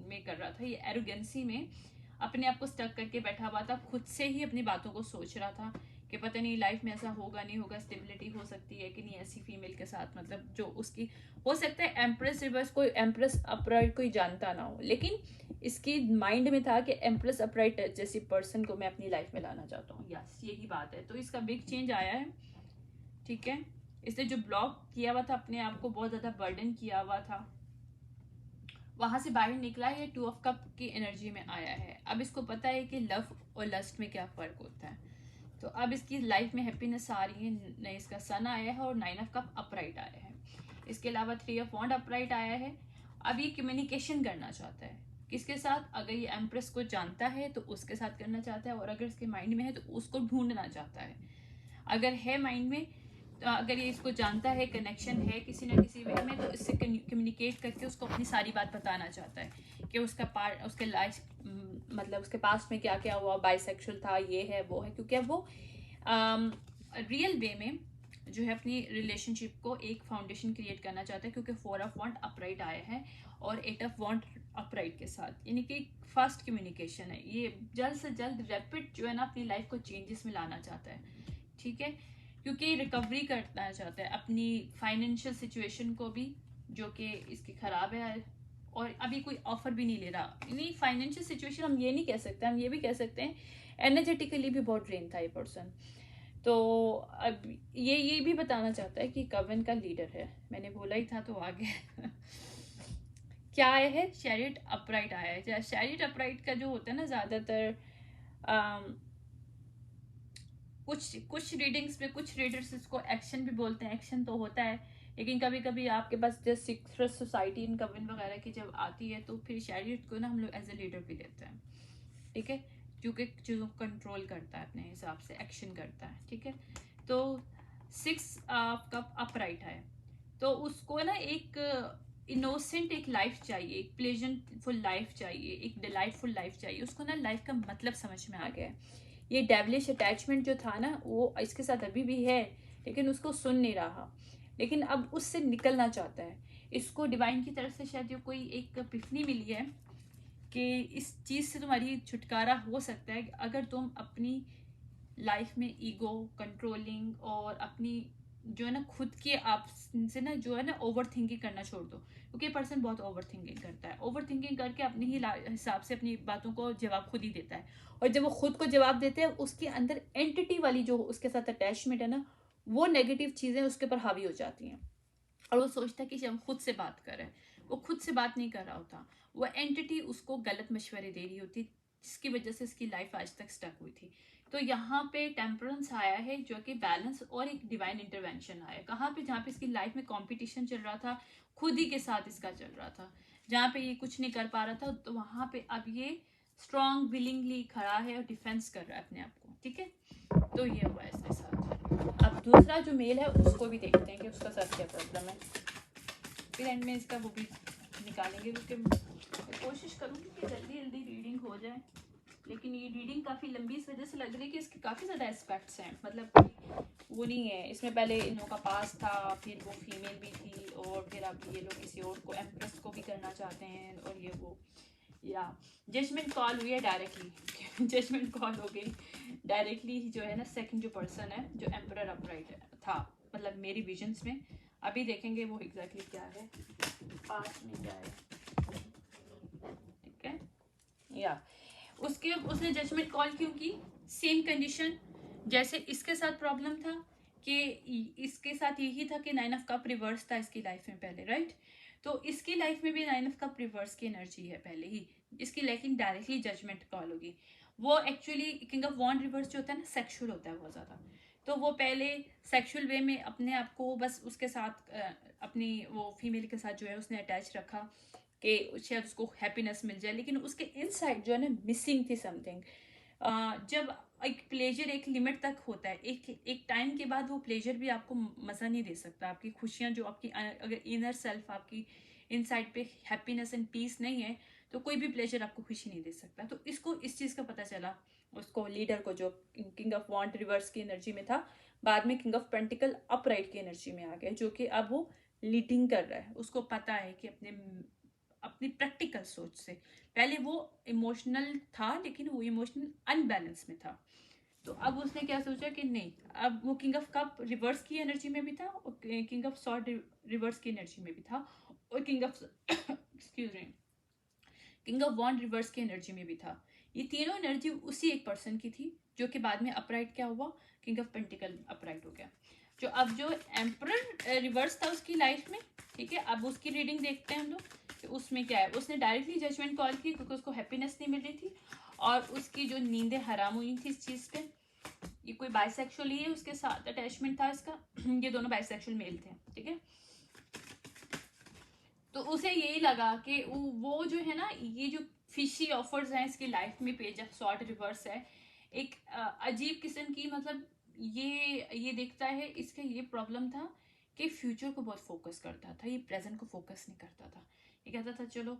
में कर रहा था, ये एरोगेंसी में अपने आप को स्टक करके बैठा हुआ था, खुद से ही अपनी बातों को सोच रहा था कि पता नहीं लाइफ में ऐसा होगा नहीं होगा, स्टेबिलिटी हो सकती है कि नहीं ऐसी फीमेल के साथ, मतलब जो उसकी हो सकता है एम्प्रेस रिवर्स कोई एम्प्रेस अपराइट कोई जानता ना हो, लेकिन इसकी माइंड में था कि एम्प्रेस अपराइट जैसी पर्सन को मैं अपनी लाइफ में लाना चाहता हूँ, यस यही बात है। तो इसका बिग चेंज आया है, ठीक है। इसने जो ब्लॉक किया हुआ था अपने आप को, बहुत ज़्यादा बर्डन किया हुआ था, वहां से बाहर निकला, ये 2 ऑफ कप की एनर्जी में आया है। अब इसको पता है कि लव और लस्ट में क्या फ़र्क होता है, तो अब इसकी लाइफ में हैप्पीनेस आ रही है, नए इसका सन आया है और 9 ऑफ कप अपराइट आया है। इसके अलावा 3 ऑफ वॉन्ड अपराइट आया है। अब ये कम्युनिकेशन करना चाहता है, किसके साथ, अगर ये एम्प्रेस को जानता है तो उसके साथ करना चाहता है, और अगर इसके माइंड में है तो उसको ढूंढना चाहता है। अगर है माइंड में तो अगर ये इसको जानता है, कनेक्शन है किसी ना किसी वे में, तो इससे कम्युनिकेट करके उसको अपनी सारी बात बताना चाहता है कि उसका पार्ट, उसके लाइफ मतलब उसके पास्ट में क्या क्या हुआ, बाइसेक्सुअल था, ये है वो है, क्योंकि अब वो रियल वे में जो है अपनी रिलेशनशिप को एक फाउंडेशन क्रिएट करना चाहता है, क्योंकि 4 ऑफ वॉन्ड अपराइट आया है और 8 ऑफ वॉन्ड अपराइट के साथ, यानी कि फास्ट कम्युनिकेशन है, ये जल्द से जल्द रैपिड जो है ना अपनी लाइफ को चेंजेस में लाना चाहता है, ठीक है, क्योंकि रिकवरी करना चाहता है अपनी फाइनेंशियल सिचुएशन को भी जो कि इसकी ख़राब है, और अभी कोई ऑफर भी नहीं ले रहा, नहीं फाइनेंशियल सिचुएशन हम ये नहीं कह सकते, हम ये भी कह सकते हैं एनर्जेटिकली भी बहुत ड्रेन था ये पर्सन। तो अब ये भी बताना चाहता है कि कवन का लीडर है, मैंने बोला ही था तो आगे क्या आया है, चैरियट अपराइट आया है। चैरियट अपराइट का जो होता है ना ज़्यादातर कुछ रीडिंग्स में कुछ रीडर्स इसको एक्शन भी बोलते हैं, एक्शन तो होता है, लेकिन कभी कभी आपके पास जैसे सीक्रेट सोसाइटी इन कवन वगैरह की जब आती है तो फिर शैरियट को ना हम लोग एज ए लीडर भी देते हैं, ठीक है। क्योंकि चीज़ों को कंट्रोल करता है, अपने हिसाब से एक्शन करता है, ठीक है। तो 6 कप अपराइट है, तो उसको ना एक इनोसेंट एक लाइफ चाहिए, एक प्लेजेंटफुल लाइफ चाहिए, एक डिलाइटफुल लाइफ चाहिए। उसको ना लाइफ का मतलब समझ में आ गया है। ये डेविलिश अटैचमेंट जो था ना, वो इसके साथ अभी भी है, लेकिन उसको सुन नहीं रहा, लेकिन अब उससे निकलना चाहता है। इसको डिवाइन की तरफ से शायद ये कोई एक एपिफनी मिली है कि इस चीज़ से तुम्हारी छुटकारा हो सकता है अगर तुम अपनी लाइफ में ईगो, कंट्रोलिंग और अपनी जो है ना खुद के आप से ना जो है ना ओवर थिंकिंग करना छोड़ दो, क्योंकि ये पर्सन बहुत ओवर थिंकिंग करता है। ओवर थिंकिंग करके अपने ही हिसाब से अपनी बातों को जवाब खुद ही देता है, और जब वो खुद को जवाब देते हैं, उसके अंदर एंटिटी वाली जो उसके साथ अटैचमेंट है ना, वो नेगेटिव चीज़ें उसके ऊपर हावी हो जाती हैं। और वो सोचता है कि जब हम खुद से बात कर रहे हैं, वो खुद से बात नहीं कर रहा होता, वो एंटिटी उसको गलत मशवरे दे रही होती, जिसकी वजह से उसकी लाइफ आज तक स्टक हुई थी। तो यहाँ पे टेम्परेंस आया है, जो कि बैलेंस और एक डिवाइन इंटरवेंशन आया। कहाँ पे? जहाँ पे इसकी लाइफ में कंपटीशन चल रहा था, खुद ही के साथ इसका चल रहा था, जहाँ पे ये कुछ नहीं कर पा रहा था, तो वहाँ पे अब ये स्ट्रॉन्ग विलिंगली खड़ा है और डिफेंस कर रहा है अपने आप को, ठीक है। तो ये हुआ है इसके साथ। अब दूसरा जो मेल है उसको भी देखते हैं कि उसका साथ क्या प्रॉब्लम है, फिर एंड में इसका वो भी निकालेंगे, क्योंकि मैं कोशिश करूँगी कि जल्दी जल्दी रीडिंग हो जाए। लेकिन ये रीडिंग काफ़ी लंबी इस वजह से लग रही है कि इसके काफ़ी ज़्यादा एस्पेक्ट्स हैं, मतलब वो नहीं है इसमें पहले इन लोगों का पास था, फिर वो फीमेल भी थी, और फिर अब ये लोग किसी और को, एम्प्रेस को भी करना चाहते हैं, और ये वो, या जजमेंट कॉल हुई है डायरेक्टली जजमेंट कॉल हो गई डायरेक्टली, जो है ना सेकंड जो पर्सन है जो एम्परर अपराइट था, मतलब मेरी विजन्स में। अभी देखेंगे वो एग्जैक्टली क्या है, पास्ट में क्या है, ठीक है। या उसके उसने जजमेंट कॉल क्यों की? सेम कंडीशन जैसे इसके साथ प्रॉब्लम था, कि इसके साथ यही था कि 9 ऑफ कप रिवर्स था इसकी लाइफ में पहले, राइट। तो इसकी लाइफ में भी 9 ऑफ कप रिवर्स की एनर्जी है पहले ही इसकी, लेकिन डायरेक्टली जजमेंट कॉल होगी। वो actually king of wand reverse जो होता है ना, सेक्सुअल होता है बहुत ज़्यादा। तो वो पहले सेक्सुअल वे में अपने आप को बस उसके साथ अपनी वो फीमेल के साथ जो है उसने अटैच रखा कि शायद उसको हैप्पीनेस मिल जाए, लेकिन उसके इनसाइड जो है ना मिसिंग थी समथिंग। जब एक प्लेजर एक लिमिट तक होता है, एक टाइम के बाद वो प्लेजर भी आपको मज़ा नहीं दे सकता। आपकी खुशियाँ जो आपकी अगर इनर सेल्फ आपकी इनसाइड पे हैप्पीनेस एंड पीस नहीं है, तो कोई भी प्लेजर आपको खुशी नहीं दे सकता। तो इसको इस चीज़ का पता चला, उसको लीडर को, जो किंग ऑफ वॉन्ड रिवर्स की एनर्जी में था, बाद में किंग ऑफ पेंटिकल अपराइट की एनर्जी में आ गया, जो कि अब वो लीडिंग कर रहा है। उसको पता है कि अपनी प्रैक्टिकल सोच से, पहले वो इमोशनल था, लेकिन वो इमोशनल अनबैलेंस में था। तो अब उसने क्या सोचा कि नहीं, अब वो किंग ऑफ कप रिवर्स की एनर्जी में भी था, और किंग ऑफ सॉर्ड रिवर्स की एनर्जी में भी था, और king of excuse me, king of wand reverse की एनर्जी में भी था। ये तीनों एनर्जी उसी एक पर्सन की थी, जो कि बाद में अपराइट क्या हुआ, किंग ऑफ पेंटिकल अपराइट हो गया। जो अब जो एम्परर रिवर्स था उसकी लाइफ में, ठीक है। अब उसकी रीडिंग देखते हैं हम लोग कि उसमें क्या है। उसने डायरेक्टली जजमेंट कॉल की क्योंकि उसको हैप्पीनेस नहीं मिल रही थी, और उसकी जो नींदें हराम हुई थी इस चीज़ पे। ये कोई बाइसेक्सुअल ही है, उसके साथ अटैचमेंट था इसका ये दोनों बाइसेक्सुअल मेल थे, ठीक है। तो उसे यही लगा कि वो जो है ना, ये जो फिशी ऑफर्स हैं इसकी लाइफ में, पेज ऑफ सॉर्ट रिवर्स है, एक अजीब किस्म की, मतलब ये देखता है, इसका ये प्रॉब्लम था कि फ्यूचर को बहुत फोकस करता था, ये प्रेजेंट को फोकस नहीं करता था। ये कहता था चलो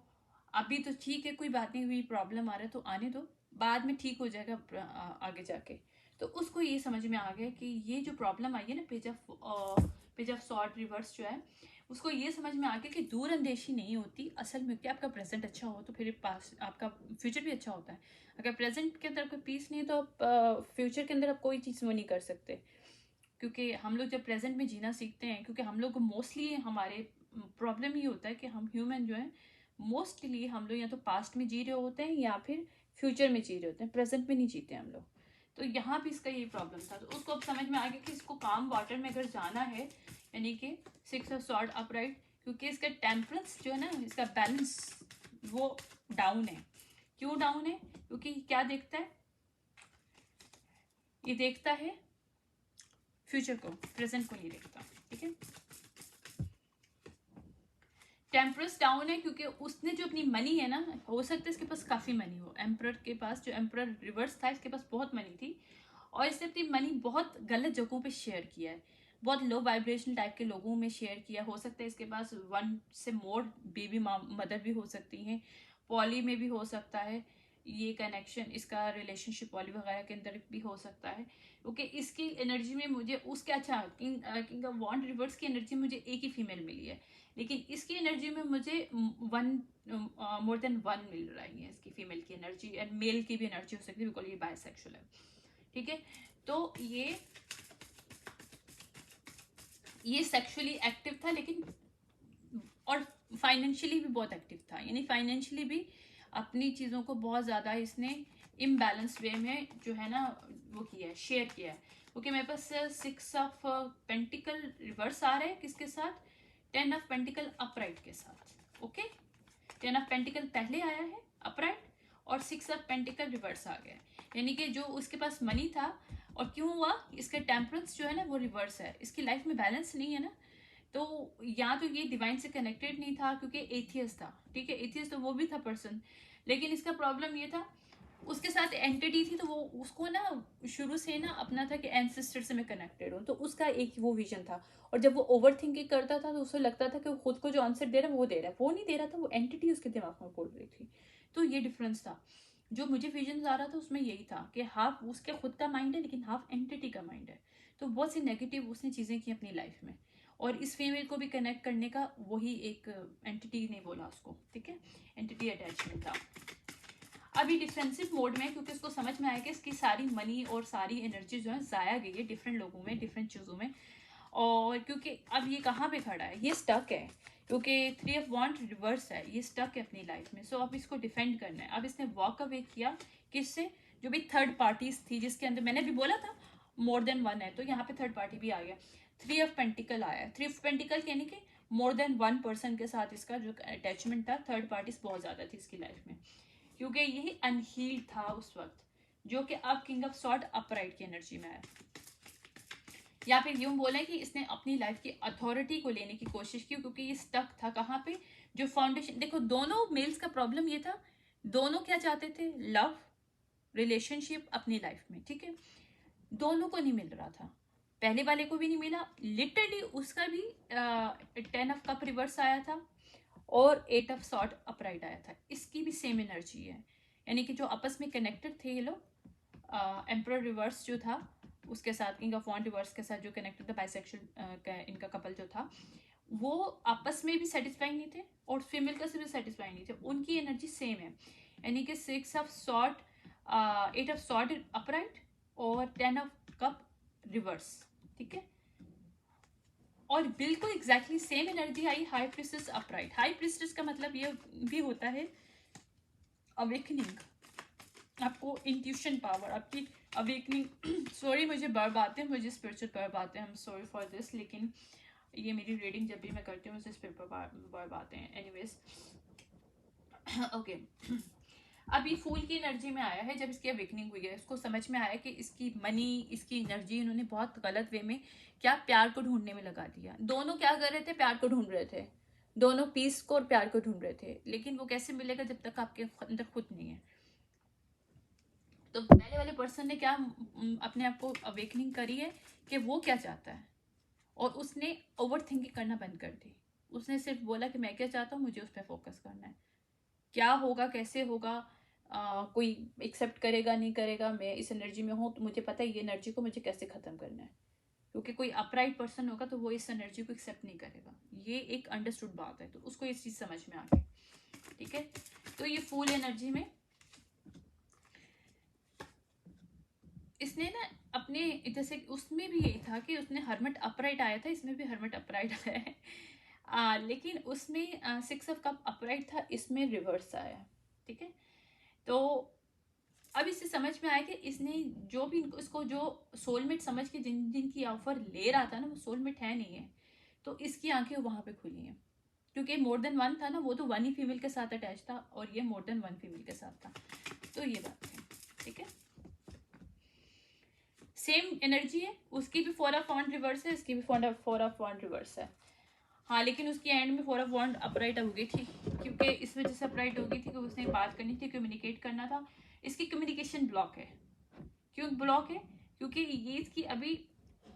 अभी तो ठीक है, कोई बात नहीं हुई, प्रॉब्लम आ रहा है तो आने दो, बाद में ठीक हो जाएगा आगे जाके। तो उसको ये समझ में आ गया कि ये जो प्रॉब्लम आई है ना, पेज ऑफ सॉर्ट रिवर्स जो है, उसको ये समझ में आ गया कि दूर अंदेशी नहीं होती, असल में क्या आपका प्रेजेंट अच्छा हो तो फिर पास आपका फ्यूचर भी अच्छा होता है। अगर प्रेजेंट के अंदर कोई पीस नहीं है तो आप फ्यूचर के अंदर आप कोई चीज़ वो नहीं कर सकते। क्योंकि हम लोग जब प्रेजेंट में जीना सीखते हैं, क्योंकि हम लोग मोस्टली हमारे प्रॉब्लम ये होता है कि हम ह्यूमन जो है मोस्टली हम लोग या तो पास्ट में जी रहे होते हैं या फिर फ्यूचर में जी रहे होते हैं, प्रेजेंट में नहीं जीते हम लोग। तो यहाँ भी इसका ये प्रॉब्लम था। तो उसको अब समझ में आ गया कि इसको काम वाटर में अगर जाना है, यानी कि 6 ऑफ सॉर्ड अपराइट, क्योंकि इसका टेम्परेंस जो है ना, इसका बैलेंस वो डाउन है। क्यों डाउन है? क्योंकि क्या देखता है, ये देखता है फ्यूचर को, प्रेजेंट को नहीं देखता, ठीक है। टेम्परस डाउन है क्योंकि उसने जो अपनी मनी है ना, हो सकता है इसके पास काफ़ी मनी हो, एम्परर के पास, जो एम्परर रिवर्स था इसके पास बहुत मनी थी, और इसने अपनी मनी बहुत गलत जगहों पे शेयर किया है, बहुत लो वाइब्रेशनल टाइप के लोगों में शेयर किया। हो सकता है इसके पास वन से मोर बेबी मदर भी हो सकती हैं, पॉली में भी हो सकता है ये कनेक्शन, इसका रिलेशनशिप पॉली वगैरह के अंदर भी हो सकता है, क्योंकि इसकी एनर्जी में मुझे उसके, अच्छा किंग ऑफ वॉन्ड रिवर्स की एनर्जी मुझे एक ही फीमेल मिली है, लेकिन इसकी एनर्जी में मुझे वन मोर देन वन मिल रही है इसकी फीमेल की एनर्जी, एंड मेल की भी एनर्जी हो सकती है, बिकॉज ये बायसेक्सुअल है। ठीक है, तो ये सेक्सुअली एक्टिव था, लेकिन और फाइनेंशियली भी बहुत एक्टिव था, यानी फाइनेंशियली भी अपनी चीज़ों को बहुत ज़्यादा इसने इम्बैलेंस वे में जो है ना वो किया है, शेयर किया है। क्योंकि मेरे पास 6 ऑफ पेंटिकल रिवर्स आ रहे हैं किसके साथ, 10 ऑफ पेंटिकल अपराइट के साथ। ओके, 10 ऑफ पेंटिकल पहले आया है अपराइट, और 6 ऑफ पेंटिकल रिवर्स आ गया, यानी कि जो उसके पास मनी था, और क्यों हुआ, इसका टेम्परेंस जो है ना वो रिवर्स है, इसकी लाइफ में बैलेंस नहीं है ना, तो या तो ये डिवाइन से कनेक्टेड नहीं था क्योंकि एथियस्ट था। ठीक है, एथियस्ट तो वो भी था पर्सन, लेकिन इसका प्रॉब्लम ये था उसके साथ एंटिटी थी, तो वो उसको ना शुरू से ना अपना था कि एंसेस्टर से मैं कनेक्टेड हूँ, तो उसका एक वो विजन था, और जब वो ओवर थिंकिंग करता था तो उसे लगता था कि वो खुद को जो आंसर दे रहा है वो दे रहा है, वो नहीं दे रहा था, वो एंटिटी उसके दिमाग में बोल रही थी। तो ये डिफरेंस था, जो मुझे विजन आ रहा था उसमें यही था कि हाफ उसके खुद का माइंड है लेकिन हाफ एंटिटी का माइंड है, तो बहुत सी नेगेटिव उसने चीज़ें की अपनी लाइफ में, और इस फीमेल को भी कनेक्ट करने का वही एक एंटिटी ने बोला उसको। ठीक है, एंटिटी अटैचमेंट था। अभी डिफेंसिव मोड में, क्योंकि उसको समझ में आया कि इसकी सारी मनी और सारी एनर्जी जो है ज़ाया गई है डिफरेंट लोगों में, डिफरेंट चीज़ों में, और क्योंकि अब ये कहाँ पे खड़ा है, ये स्टक है, क्योंकि 3 ऑफ वॉन्ड रिवर्स है, ये स्टक है अपनी लाइफ में। सो अब इसको डिफेंड करना है। अब इसने वॉक अवे किया किससे, जो भी थर्ड पार्टीज थी, जिसके अंदर मैंने भी बोला था मोर देन वन है, तो यहाँ पे थर्ड पार्टी भी आ गया। 3 ऑफ पेंटिकल आया, 3 ऑफ पेंटिकल यानी कि मोर देन वन पर्सन के साथ इसका जो अटैचमेंट था, थर्ड पार्टीज बहुत ज़्यादा थी इसकी लाइफ में, क्योंकि यही अनहील्ड था उस वक्त, जो कि अब किंग ऑफ सॉर्ड अपराइट की एनर्जी में आया, या फिर यूं बोले कि इसने अपनी लाइफ की अथॉरिटी को लेने की कोशिश की, क्योंकि ये स्टक था कहाँ पे, जो फाउंडेशन। देखो दोनों मेल्स का प्रॉब्लम ये था, दोनों क्या चाहते थे, लव रिलेशनशिप अपनी लाइफ में। ठीक है, दोनों को नहीं मिल रहा था, पहले वाले को भी नहीं मिला, लिटरली उसका भी 10 ऑफ कप रिवर्स आया था और 8 ऑफ सॉर्ड अपराइट आया था, इसकी भी सेम एनर्जी है, यानी कि जो आपस में कनेक्टेड थे ये लोग, एम्परर रिवर्स जो था उसके साथ, किंग ऑफ वॉन्ड रिवर्स के साथ जो कनेक्टेड था, बाइसेक्सुअल इनका कपल जो था, वो आपस में भी सेटिस्फाई नहीं थे और फीमेल का से भी सेटिस्फाई नहीं थे, उनकी एनर्जी सेम है, यानी कि 6 of sword, 8 of sword upright और 10 ऑफ कप रिवर्स। ठीक है, और बिल्कुल एग्जैक्टली सेम एनर्जी आई high priestess upright. High priestess का मतलब ये भी होता है अवेकनिंग, आपको इंट्यूशन पावर, आपकी अवेकनिंग सॉरी मुझे बर्ब आते हैं, मुझे स्पिरिचुअल बर्ब आते हैं, I am sorry for this, लेकिन ये मेरी रीडिंग जब भी मैं करती हूँ मुझे स्पिरिचुअल बर्ब आते हैं। एनीवेज ओके, अभी फूल की एनर्जी में आया है, जब इसकी अवेकनिंग हुई है उसको समझ में आया कि इसकी मनी, इसकी एनर्जी इन्होंने बहुत गलत वे में क्या प्यार को ढूंढने में लगा दिया। दोनों क्या कर रहे थे, प्यार को ढूंढ रहे थे, दोनों पीस को और प्यार को ढूंढ रहे थे, लेकिन वो कैसे मिलेगा जब तक आपके अंदर खुद नहीं है। तो पहले वाले पर्सन ने क्या अपने आप को अवेकनिंग करी है कि वो क्या चाहता है, और उसने ओवर थिंकिंग करना बंद कर दी, उसने सिर्फ बोला कि मैं क्या चाहता हूँ, मुझे उस पर फोकस करना है, क्या होगा कैसे होगा, कोई एक्सेप्ट करेगा नहीं करेगा, मैं इस एनर्जी में हूँ तो मुझे पता है ये एनर्जी को मुझे कैसे ख़त्म करना है, क्योंकि कोई अपराइट पर्सन होगा तो वो इस एनर्जी को एक्सेप्ट नहीं करेगा, ये एक अंडरस्टूड बात है, तो उसको ये चीज़ समझ में आ गई। ठीक है, तो ये फुल एनर्जी में इसने ना अपने, जैसे उसमें भी यही था कि उसने हर्मिट अपराइट आया था, इसमें भी हर्मिट अपराइट आया है, लेकिन उसमें 6 ऑफ कप अपराइट था, इसमें रिवर्स आया। ठीक है, तो अब इसे समझ में आया कि इसने जो भी इसको जो सोलमेट समझ के जिनकी ऑफर ले रहा था ना, वो सोलमेट है नहीं है, तो इसकी आंखें वहां पे खुली हैं, क्योंकि मोर देन वन था ना, वो तो वन ही फीमेल के साथ अटैच था और ये मोर देन वन फीमेल के साथ था, तो ये बात है। ठीक है, सेम एनर्जी है, उसकी भी 4 ऑफ वॉन्ड रिवर्स है, इसकी भी 4 ऑफ वॉन्ड रिवर्स है। हाँ, लेकिन उसकी एंड में 4 ऑफ वॉन्ड अपराइट हो गई थी, क्योंकि इस वजह से अपराइट हो गई थी कि उसने बात करनी थी, कम्युनिकेट करना था। इसकी कम्युनिकेशन ब्लॉक है। क्यों ब्लॉक है? क्योंकि ये इसकी अभी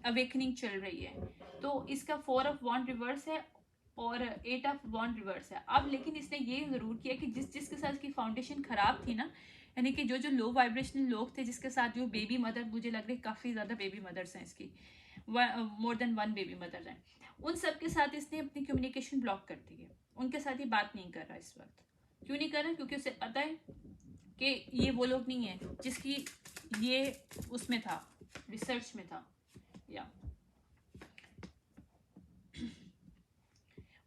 अवेकनिंग चल रही है। तो इसका 4 ऑफ वॉन्ड रिवर्स है और 8 ऑफ वॉन्ड रिवर्स है। अब लेकिन इसने ये जरूर किया कि जिसके साथ इसकी फाउंडेशन खराब थी ना, यानी कि जो लो वाइब्रेशनल लोग थे, जिसके साथ जो बेबी मदर, मुझे लग रही है काफ़ी ज़्यादा बेबी मदर्स हैं इसकी, मोर देन 1 बेबी मदर हैं, उन सब के साथ इसने अपनी कम्युनिकेशन ब्लॉक कर दी है। उनके साथ ये बात नहीं कर रहा इस वक्त। क्यों नहीं कर रहा? क्योंकि उसे पता है कि ये वो लोग नहीं है जिसकी ये उसमें था, रिसर्च में था। या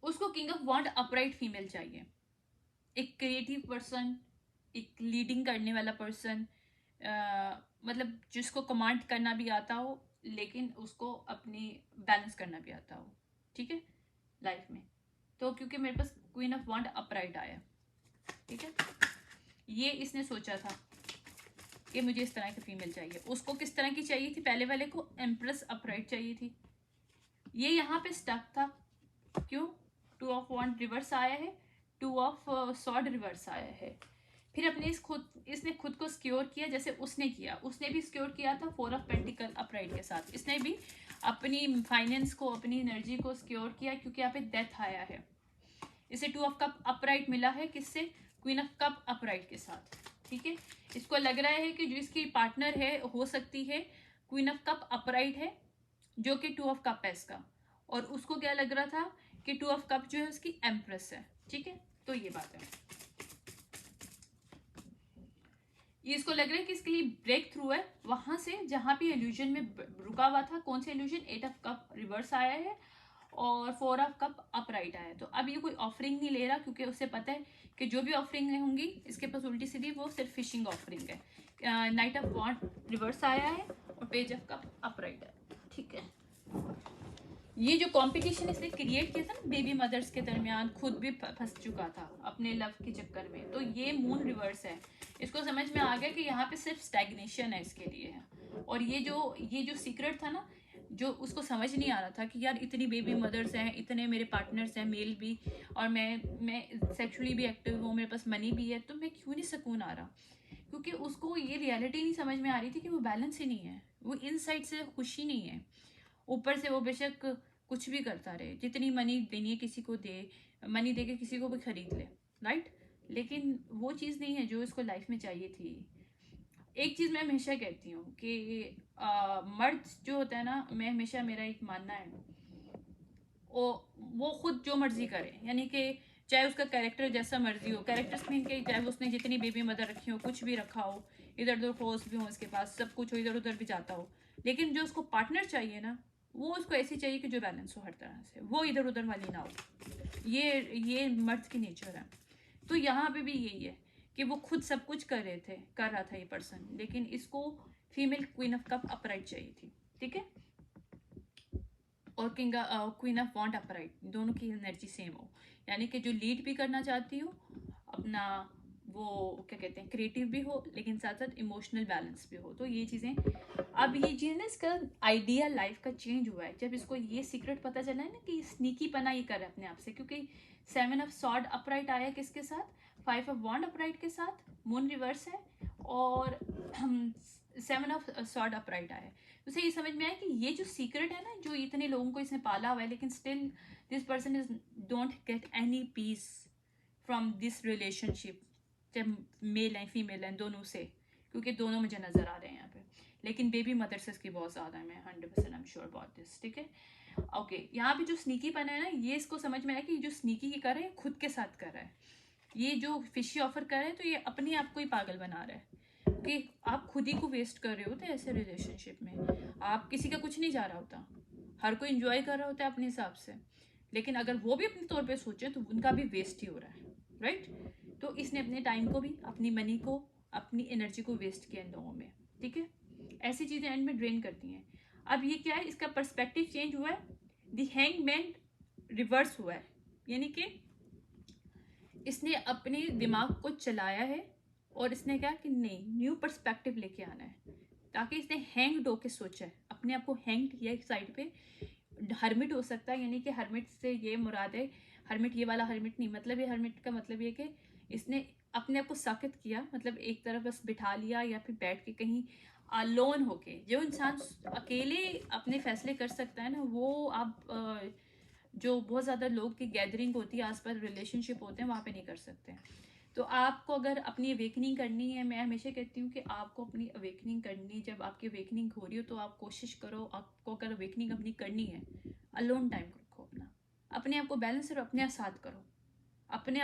उसको king of wand upright female चाहिए, एक क्रिएटिव पर्सन, एक लीडिंग करने वाला पर्सन, मतलब जिसको कमांड करना भी आता हो लेकिन उसको अपनी बैलेंस करना भी आता हो, ठीक है, लाइफ में। तो क्योंकि मेरे पास क्वीन ऑफ वॉन्ड अपराइट आया, ठीक है, ये इसने सोचा था कि मुझे इस तरह की फीमेल चाहिए। उसको किस तरह की चाहिए थी? पहले वाले को एम्प्रेस अपराइट चाहिए थी। ये यहाँ पे स्टक था। क्यों? 2 ऑफ वॉन्ड रिवर्स आया है, 2 ऑफ सॉर्ड रिवर्स आया है। फिर अपने इसने खुद को सिक्योर किया, जैसे उसने किया। उसने भी सिक्योर किया था 4 ऑफ पेंटिकल अपराइट के साथ। इसने भी अपनी फाइनेंस को, अपनी एनर्जी को सिक्योर किया, क्योंकि यहाँ पे डेथ आया है। इसे 2 ऑफ कप अपराइट मिला है, किससे? क्वीन ऑफ कप अपराइट के साथ, ठीक है। इसको लग रहा है कि जो इसकी पार्टनर है, हो सकती है क्वीन ऑफ कप अपराइट है, जो कि 2 ऑफ कप है इसका। और उसको क्या लग रहा था कि 2 ऑफ कप जो है उसकी एम्प्रेस है, ठीक है। तो ये बात है, ये इसको लग रहा है कि इसके लिए ब्रेक थ्रू है वहां से जहां भी इल्यूजन में रुका हुआ था। कौन सा इल्यूजन? 8 ऑफ कप रिवर्स आया है और 4 ऑफ कप अपराइट आया है। तो अब ये कोई ऑफरिंग नहीं ले रहा, क्योंकि उसे पता है कि जो भी ऑफरिंग होंगी इसके पास उल्टी सीधी, वो सिर्फ फिशिंग ऑफरिंग है। नाइट ऑफ वॉन्ड रिवर्स आया है और पेज ऑफ कप अपराइट है, ठीक है। ये जो कंपटीशन इसने क्रिएट किया था ना बेबी मदर्स के दरमियान, खुद भी फंस चुका था अपने लव के चक्कर में। तो ये मून रिवर्स है। इसको समझ में आ गया कि यहाँ पे सिर्फ स्टैग्नेशन है इसके लिए है। और ये जो सीक्रेट था ना, जो उसको समझ नहीं आ रहा था कि यार इतनी बेबी मदर्स हैं, इतने मेरे पार्टनर्स हैं, मेल भी, और मैं सेक्सुअली भी एक्टिव हूँ, मेरे पास मनी भी है, तो मैं क्यों नहीं सुकून आ रहा? क्योंकि उसको ये रियलिटी नहीं समझ में आ रही थी कि वो बैलेंस ही नहीं है, वो इनसाइड से खुशी नहीं है। ऊपर से वो बेशक कुछ भी करता रहे, जितनी मनी देनी है किसी को दे, मनी दे के किसी को भी खरीद ले, राइट, लेकिन वो चीज़ नहीं है जो इसको लाइफ में चाहिए थी। एक चीज़ मैं हमेशा कहती हूँ कि मर्द जो होता है ना, मैं हमेशा, मेरा एक मानना है, वो खुद जो मर्जी करे, यानी कि चाहे उसका कैरेक्टर जैसा मर्जी हो, कैरेक्टर्स मीन के चाहे उसने जितनी बेबी मदर रखी हो, कुछ भी रखा हो, इधर उधर फोर्स भी हो उसके पास, सब कुछ हो, इधर उधर भी जाता हो, लेकिन जो उसको पार्टनर चाहिए ना, वो उसको ऐसी चाहिए कि जो बैलेंस हो हर तरह से, वो इधर उधर वाली ना हो। ये मर्द की नेचर है। तो यहाँ पे भी यही है कि वो खुद सब कुछ कर रहा था ये पर्सन, लेकिन इसको female queen of cup upright चाहिए थी, ठीक है। और क्वीन ऑफ वॉन्ड अपराइट, दोनों की एनर्जी सेम हो, यानी कि जो लीड भी करना चाहती हो अपना, वो क्या कहते हैं, क्रिएटिव भी हो, लेकिन साथ साथ इमोशनल बैलेंस भी हो। तो ये चीज़ें, अब ये चीज़ ना, इसका आइडिया लाइफ का चेंज हुआ है जब इसको ये सीक्रेट पता चला है ना कि स्नीकी पना ये कर अपने आप से। क्योंकि 7 ऑफ सॉर्ड अपराइट आया किसके साथ? 5 ऑफ वॉन्ड अपराइट के साथ, मून रिवर्स है, और 7 ऑफ सॉर्ड अपराइट आया है। उसे ये समझ में आया कि ये जो सीक्रेट है ना, जो इतने लोगों को इसने पाला हुआ है, लेकिन still this person is don't get any peace from this relationship, चाहे मेल है फीमेल है, दोनों से, क्योंकि दोनों मुझे नजर आ रहे हैं यहाँ पे। लेकिन बेबी मदर से इसकी बहुत ज़्यादा है, मैं 100% I am sure about this, ठीक है। ओके, यहाँ पे जो स्नीकी पन है ना, ये इसको समझ में आया कि जो स्नीकी कर रहा है खुद के साथ कर रहा है। ये जो फिशी ऑफर कर रहे हैं, तो ये अपने आप को ही पागल बना रहा है कि आप खुद ही को वेस्ट कर रहे होते ऐसे रिलेशनशिप में। आप किसी का कुछ नहीं जा रहा होता, हर कोई इंजॉय कर रहा होता है अपने हिसाब से, लेकिन अगर वो भी अपने तौर पे सोचे तो उनका भी वेस्ट ही हो रहा है, राइट। तो इसने अपने टाइम को भी, अपनी मनी को, अपनी एनर्जी को वेस्ट किया इन लोगों में, ठीक है। ऐसी चीज़ें एंड में ड्रेन करती हैं। अब ये क्या है, इसका पर्सपेक्टिव चेंज हुआ है, द हैंगमैन रिवर्स हुआ है, यानी कि इसने अपने दिमाग को चलाया है और इसने कहा कि नहीं, न्यू पर्सपेक्टिव लेके आना है, ताकि इसने हैंग डो के सोचा है, अपने आप को हैंग किया एक साइड पे, हर्मिट हो सकता है, यानी कि हर्मिट से ये मुराद है, हर्मिट ये वाला हर्मिट नहीं, मतलब ये हर्मिट का मतलब ये कि इसने अपने आप को साकित किया, मतलब एक तरफ बस बिठा लिया या फिर बैठ के कहीं अलोन होके। जो इंसान अकेले अपने फैसले कर सकता है ना, वो आप जो बहुत ज़्यादा लोग की गैदरिंग होती है, आसपास रिलेशनशिप होते हैं, वहाँ पे नहीं कर सकते हैं। तो आपको अगर अपनी अवेकनिंग करनी है, मैं हमेशा कहती हूँ कि आपको अपनी अवेकनिंग करनी, जब आपकी अवेकनिंग हो रही हो तो आप कोशिश करो, आपको अगर अवेकनिंग अपनी करनी है, अलोन टाइम रखो अपना, अपने आप को बैलेंस करो, अपने साथ करो, अपने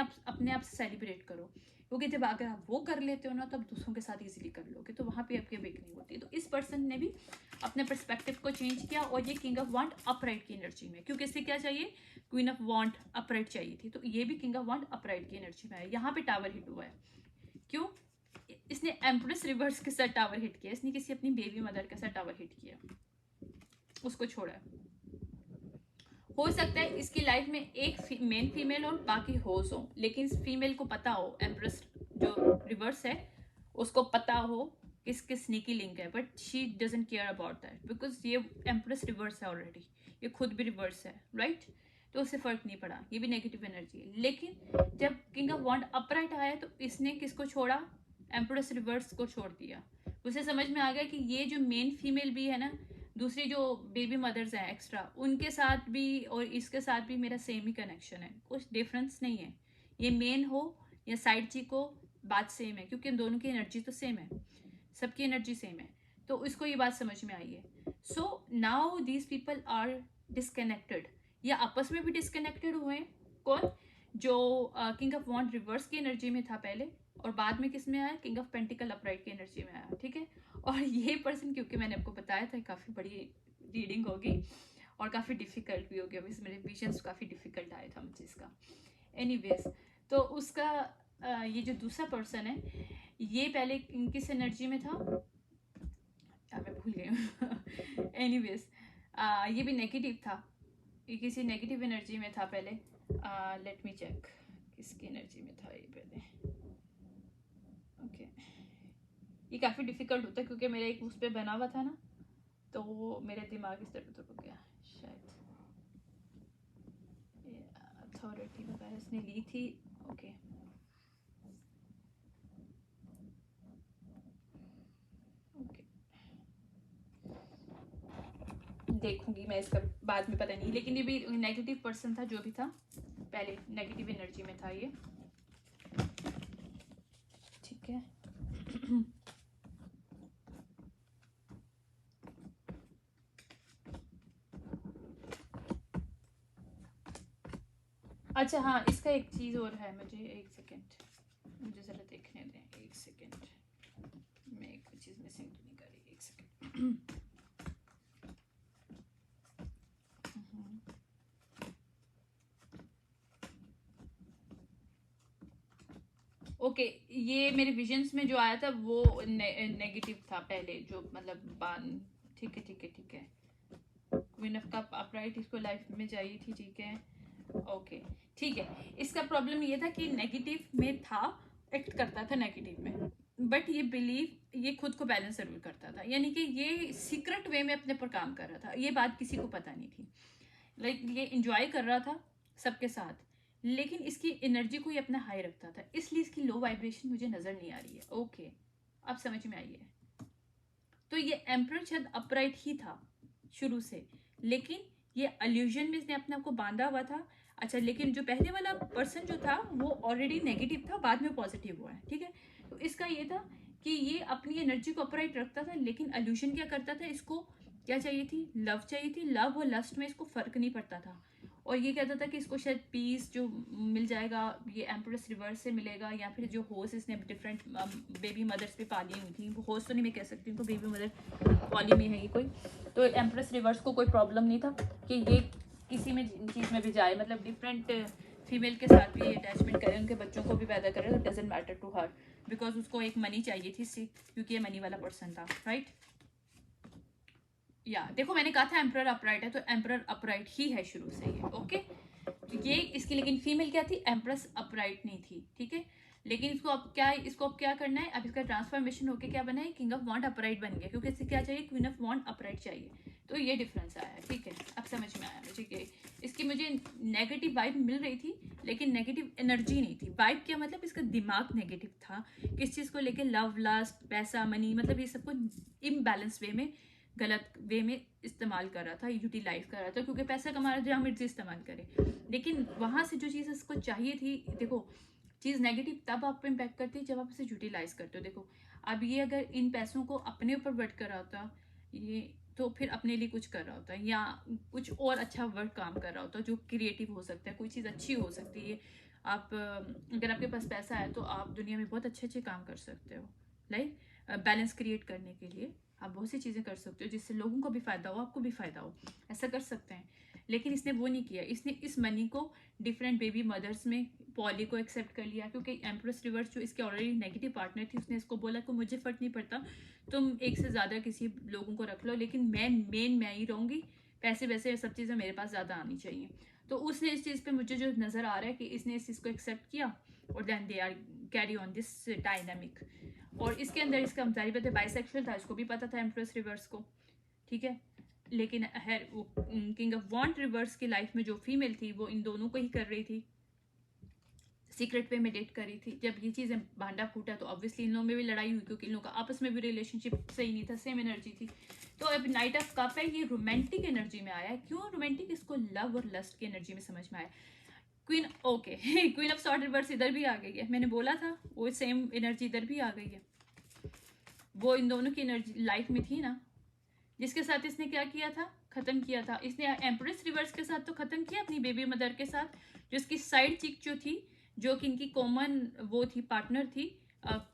आप से सेलिब्रेट करो, क्योंकि जब अगर आप वो कर लेते हो ना, तब दूसरों के साथ इजीली कर लोगे, तो वहाँ पे आपकी अवेकनिंग होती है। तो इस पर्सन ने भी अपने पर्सपेक्टिव को चेंज किया, और ये किंग ऑफ वांड अपराइट की एनर्जी में, क्योंकि इससे क्या चाहिए, क्वीन ऑफ वांड अपराइट चाहिए थी, तो ये भी किंग ऑफ वांड अपराइट की एनर्जी में है। यहाँ पे टावर हिट हुआ है, क्यों? इसने एम्प्रेस रिवर्स के साथ टावर हिट किया, इसने किसी अपनी बेबी मदर के साथ टावर हिट किया, उसको छोड़ा है। हो सकता है इसकी लाइफ में एक मेन फीमेल और बाकी होस हो, लेकिन इस फीमेल को पता हो, एम्प्रेस जो रिवर्स है उसको पता हो किसके स्नीकी लिंक है, but she doesn't care about that, because ये एम्प्रेस रिवर्स है ऑलरेडी, ये खुद भी रिवर्स है, राइट? तो उससे फर्क नहीं पड़ा, ये भी नेगेटिव एनर्जी है। लेकिन जब किंग ऑफ वांड अपराइट आया तो इसने किसको छोड़ा, एम्प्रेस रिवर्स को छोड़ दिया। उसे समझ में आ गया कि ये जो मेन फीमेल भी है ना, दूसरी जो बेबी मदर्स हैं एक्स्ट्रा, उनके साथ भी और इसके साथ भी मेरा सेम ही कनेक्शन है, कुछ डिफरेंस नहीं है। ये मेन हो या साइड चिक हो, बात सेम है, क्योंकि दोनों की एनर्जी तो सेम है, सबकी एनर्जी सेम है। तो इसको ये बात समझ में आई है। So now these people are disconnected, या आपस में भी डिस्कनेक्टेड हुए हैं। कौन? जो किंग ऑफ वॉन्ड रिवर्स की एनर्जी में था पहले, और बाद में किस में आया, किंग ऑफ पेंटिकल अपराइट की एनर्जी में आया, ठीक है। और ये पर्सन, क्योंकि मैंने आपको बताया था काफ़ी बड़ी रीडिंग होगी और काफ़ी डिफिकल्ट भी होगी, अभी मेरे विजन्स काफ़ी डिफिकल्ट आया था मुझे इसका। एनीवेज, तो उसका ये जो दूसरा पर्सन है, ये पहले किस एनर्जी में था, मैं भूल गई हूँ। एनीवेज, ये भी नेगेटिव था, ये किसी नेगेटिव एनर्जी में था पहले। लेट मी चेक किसकी एनर्जी में था ये पहले। ओके, ये काफ़ी डिफिकल्ट होता है क्योंकि मेरा एक उस पर बना हुआ था ना, तो वो मेरे दिमाग इस तरफ हो गया शायद। अथॉरिटी वगैरह इसने ली थी। ओके, ओके, देखूंगी मैं इसका बाद में, पता नहीं। लेकिन ये भी नेगेटिव पर्सन था, जो भी था पहले नेगेटिव एनर्जी में था ये, ठीक है। अच्छा हाँ, इसका एक चीज़ और है, मुझे एक सेकेंड, मुझे ज़रा देखने दें, एक सेकेंड, मैं एक चीज़ मिसिंग तो नहीं कर रही, एक सेकेंड। ओके, ये मेरे विजन्स में जो आया था वो नेगेटिव था पहले, जो मतलब बान, ठीक है, ठीक है, ठीक है। क्वीन ऑफ कप अपराइट इसको लाइफ में चाहिए थी, ठीक है, ओके, ठीक है। इसका प्रॉब्लम ये था कि नेगेटिव में था, एक्ट करता था नेगेटिव में, बट ये बिलीव, ये खुद को बैलेंस जरूर करता था, यानी कि ये सीक्रेट वे में अपने पर काम कर रहा था, ये बात किसी को पता नहीं थी। लाइक ये इंजॉय कर रहा था सबके साथ, लेकिन इसकी एनर्जी को ये अपना हाई रखता था, इसलिए इसकी लो वाइब्रेशन मुझे नजर नहीं आ रही है। ओके, अब समझ में आई है। तो ये एम्परर शायद अपराइट ही था शुरू से, लेकिन ये अल्यूजन में इसने अपने आप को बांधा हुआ था। अच्छा, लेकिन जो पहले वाला पर्सन जो था वो ऑलरेडी नेगेटिव था, बाद में पॉजिटिव हुआ है, ठीक है। तो इसका ये था कि ये अपनी एनर्जी को अपराइट रखता था, लेकिन अल्यूजन क्या करता था, इसको क्या चाहिए थी, लव चाहिए थी। लव और लस्ट में इसको फर्क नहीं पड़ता था, और ये कहता था कि इसको शायद पीस जो मिल जाएगा ये एम्प्रेस रिवर्स से मिलेगा, या फिर जो होस्ट इसने डिफरेंट बेबी मदर्स पे पाली हुई थी, वो होस्ट तो नहीं मैं कह सकती, उनको बेबी मदर पाली में है ये कोई, तो एम्प्रेस रिवर्स को कोई प्रॉब्लम नहीं था कि ये किसी में चीज़ में भी जाए, मतलब डिफरेंट फीमेल के साथ भी अटैचमेंट करें, उनके बच्चों को भी पैदा करें, तो doesn't matter to her, because उसको एक मनी चाहिए थी, क्योंकि ये मनी वाला पर्सन था, राइट। या देखो, मैंने कहा था एम्परर अपराइट है, तो एम्परर अपराइट ही है शुरू से ये, ओके। ये इसकी लेकिन फीमेल क्या थी, एम्प्रेस अपराइट नहीं थी, ठीक है। लेकिन इसको अब क्या करना है, अब इसका ट्रांसफॉर्मेशन होके क्या बना है, किंग ऑफ वॉन्ड अपराइट बन गया, क्योंकि इससे क्या चाहिए, क्वीन ऑफ वॉन्ड अपराइट चाहिए। तो ये डिफरेंस आया है, ठीक है। अब समझ में आया मुझे कि इसकी मुझे नेगेटिव वाइब मिल रही थी लेकिन नेगेटिव एनर्जी नहीं थी। वाइब क्या मतलब, इसका दिमाग नेगेटिव था, किस चीज़ को लेके, लव, लस्ट, पैसा, मनी, मतलब ये सबको इम्बैलेंस वे में, गलत वे में इस्तेमाल कर रहा था, यूटिलाइज कर रहा था, क्योंकि पैसा कमा रहा था, जहाँ मर्जी इस्तेमाल करे। लेकिन वहाँ से जो चीज़ इसको चाहिए थी, देखो चीज़ नेगेटिव तब आप पे इम्पैक्ट करती है जब आप इसे यूटिलाइज करते हो। देखो अब ये अगर इन पैसों को अपने ऊपर वर्क कर रहा होता ये, तो फिर अपने लिए कुछ कर रहा होता है या कुछ और अच्छा वर्क काम कर रहा होता है जो क्रिएटिव हो सकता है, कोई चीज़ अच्छी हो सकती है। आप अगर आपके पास पैसा है तो आप दुनिया में बहुत अच्छे अच्छे काम कर सकते हो, लाइक बैलेंस क्रिएट करने के लिए आप बहुत सी चीज़ें कर सकते हो जिससे लोगों को भी फ़ायदा हो, आपको भी फ़ायदा हो, ऐसा कर सकते हैं। लेकिन इसने वो नहीं किया, इसने इस मनी को डिफरेंट बेबी मदर्स में पॉली को एक्सेप्ट कर लिया, क्योंकि एम्प्रेस रिवर्स जो इसके ऑलरेडी नेगेटिव पार्टनर थी उसने इसको बोला कि मुझे फ़र्क नहीं पड़ता, तुम एक से ज़्यादा किसी लोगों को रख लो, लेकिन मैं ही रहूँगी, पैसे वैसे सब चीज़ें मेरे पास ज़्यादा आनी चाहिए। तो उसने इस चीज़ पे मुझे जो नज़र आ रहा है कि इसने इस चीज़ को एक्सेप्ट किया और then they are carry on this dynamic. और इसके अंदर इसका जारी बात है बाइसेक्सुअल था, इसको भी पता था एम्प्रेस रिवर्स को, ठीक है। लेकिन वो किंग ऑफ वॉन्ट रिवर्स की लाइफ में जो फीमेल थी वो इन दोनों को ही कर रही थी, सीक्रेट वे में डेट करी थी। जब ये चीज़ें भांडा फूटा तो ऑब्वियसली इन लोगों में भी लड़ाई हुई, क्योंकि इन लोगों का आपस में भी रिलेशनशिप सही नहीं था, सेम एनर्जी थी। तो अब नाइट ऑफ कप है, ये रोमांटिक एनर्जी में आया है। क्यों रोमांटिक, इसको लव और लस्ट की एनर्जी में समझ में आया। Queen, okay queen of sword reverse इधर भी आ गई है, मैंने बोला था वो सेम एनर्जी इधर भी आ गई है। वो इन दोनों की एनर्जी लाइफ में थी ना, जिसके साथ इसने क्या किया था, खत्म किया था। इसने एम्प्रेस रिवर्स के साथ तो खत्म किया अपनी बेबी मदर के साथ, जो इसकी साइड चिक जो थी, जो कि इनकी कॉमन वो थी, पार्टनर थी,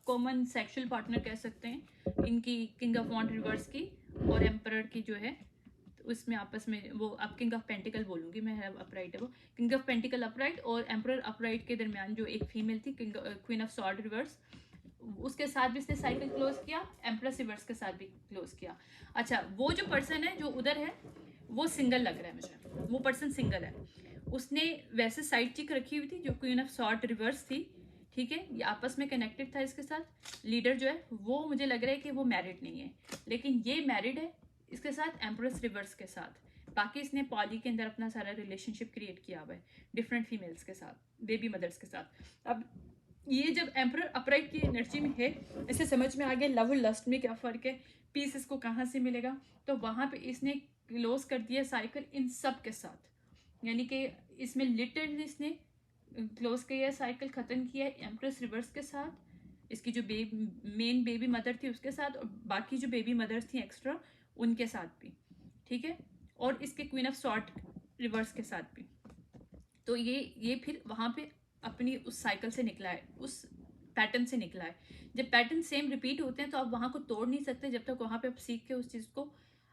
कॉमन सेक्सुअल पार्टनर कह सकते हैं इनकी, किंग ऑफ वॉन्ट रिवर्स की और एम्परर की जो है, तो उसमें आपस में वो अब किंग ऑफ पेंटिकल बोलूंगी मैं, अपराइट है वो, किंग ऑफ पेंटिकल अपराइट और एम्परर अपराइट के दरमियान जो एक फीमेल थी, क्वीन ऑफ सॉर्ड रिवर्स, उसके साथ भी इसने साइकिल क्लोज किया, एम्प्रेस रिवर्स के साथ भी क्लोज किया। अच्छा, वो जो पर्सन है जो उधर है वो सिंगल लग रहा है मुझे, वो पर्सन सिंगल है। उसने वैसे साइड चिक रखी हुई थी जो क्वीन ऑफ सॉर्ड रिवर्स थी, ठीक है, ये आपस में कनेक्टेड था इसके साथ। लीडर जो है वो मुझे लग रहा है कि वो मैरिड नहीं है, लेकिन ये मैरिड है इसके साथ एम्प्रेस रिवर्स के साथ। बाकी इसने पॉली के अंदर अपना सारा रिलेशनशिप क्रिएट किया हुआ है डिफरेंट फीमेल्स के साथ, बेबी मदर्स के साथ। अब ये जब एम्परर अपराइट की एनर्जी में है, इसे समझ में आ गया लव और लस्ट में क्या फ़र्क है, पीस इसको कहाँ से मिलेगा, तो वहाँ पे इसने क्लोज कर दिया साइकिल इन सब के साथ। यानी कि इसमें लिटरली इसने क्लोज किया साइकिल, ख़त्म किया एम्प्रेस रिवर्स के साथ, इसकी जो मेन बेबी मदर थी उसके साथ, और बाकी जो बेबी मदर्स थी एक्स्ट्रा उनके साथ भी, ठीक है, और इसके क्वीन ऑफ सॉर्ड रिवर्स के साथ भी। तो ये फिर वहाँ पे अपनी उस साइकिल से निकला है, उस पैटर्न से निकला है। जब पैटर्न सेम रिपीट होते हैं तो आप वहाँ को तोड़ नहीं सकते जब तक वहाँ पे आप सीख के उस चीज़ को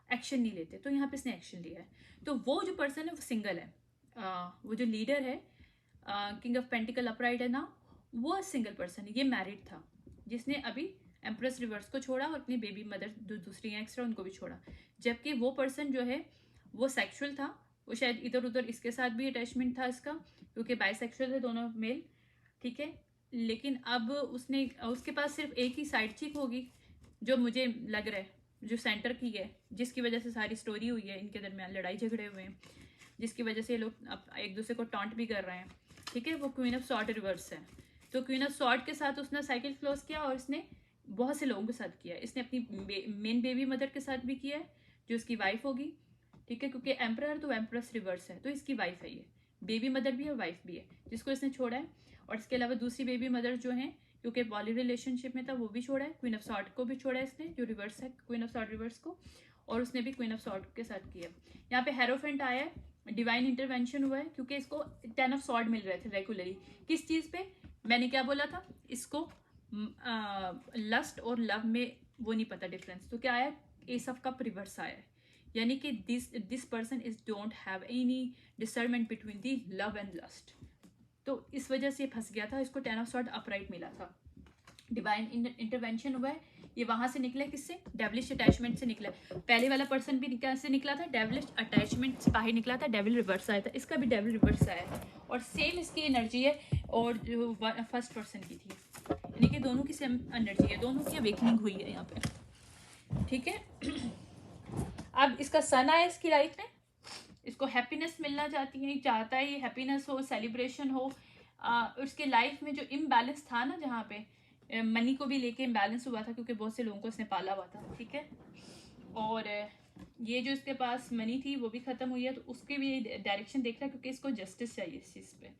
एक्शन नहीं लेते। तो यहाँ पे इसने एक्शन लिया है। तो वो जो पर्सन है वो सिंगल है, वो जो लीडर है किंग ऑफ पेंटिकल अपराइट है ना, वो सिंगल पर्सन है। ये मैरिड था जिसने अभी एम्प्रेस रिवर्स को छोड़ा और अपनी बेबी मदर दूसरी हैं एक्स्ट्रा उनको भी छोड़ा। जबकि वो पर्सन जो है वो सेक्सुअल था, वो शायद इधर उधर इसके साथ भी अटैचमेंट था इसका, क्योंकि बाइसेक्सुअल है दोनों मेल, ठीक है। लेकिन अब उसके पास सिर्फ एक ही साइड चिक होगी जो मुझे लग रहा है, जो सेंटर की है, जिसकी वजह से सारी स्टोरी हुई है, इनके दरमियान लड़ाई झगड़े हुए हैं, जिसकी वजह से ये लोग अब एक दूसरे को टॉन्ट भी कर रहे हैं, ठीक है। वो क्वीन ऑफ सॉर्ड रिवर्स है। तो क्वीन ऑफ सॉर्ड के साथ उसने साइकिल क्लोज किया और इसने बहुत से लोगों के साथ किया। इसने अपनी मेन बेबी मदर के साथ भी किया है जो उसकी वाइफ होगी, ठीक है, क्योंकि एम्परर तो एम्प्रेस रिवर्स है तो इसकी वाइफ है, ये बेबी मदर भी है वाइफ भी है, जिसको इसने छोड़ा है। और इसके अलावा दूसरी बेबी मदर जो है क्योंकि पॉली रिलेशनशिप में था वो भी छोड़ा है, क्वीन ऑफ सॉर्ड को भी छोड़ा है इसने, जो रिवर्स है क्वीन ऑफ सॉर्ड रिवर्स को, और उसने भी क्वीन ऑफ सॉर्ड के साथ किया। यहाँ पे हेरोफेंट आया है, डिवाइन इंटरवेंशन हुआ है, क्योंकि इसको 10 ऑफ सॉर्ड मिल रहे थे रेगुलरली। किस चीज़ पे, मैंने क्या बोला था, इसको लस्ट और लव में वो नहीं पता डिफरेंस, तो क्या आया, एस ऑफ कप रिवर्स आया है, यानी कि this person is don't have any discernment between the love and lust. तो इस वजह से फंस गया था, इसको 10 ऑफ सॉर्ड अपराइट मिला था। डिवाइन इंटरवेंशन हुआ है, ये वहां से निकला, किससे, डेविलिश अटैचमेंट से निकला। पहले वाला पर्सन भी कैसे निकला था, डेविलिश अटैचमेंट से बाहर निकला था, डेविल रिवर्स आया था, इसका भी डेविल रिवर्स आया है और सेम इसकी एनर्जी है और जो फर्स्ट पर्सन की थी, यानी कि दोनों की सेम एनर्जी है, दोनों की अवेकनिंग हुई है यहाँ पे, ठीक है। अब इसका सन आया इसकी लाइफ में, इसको हैप्पीनेस मिलना चाहता है, ये हैप्पीनेस हो, सेलिब्रेशन हो। उसके लाइफ में जो इम्बैलेंस था ना, जहाँ पे मनी को भी लेके इम्बैलेंस हुआ था क्योंकि बहुत से लोगों को इसने पाला हुआ था, ठीक है। और ये जो इसके पास मनी थी वो भी ख़त्म हुई है, तो उसके भी डायरेक्शन देख रहा है क्योंकि इसको जस्टिस चाहिए इस चीज़ पे।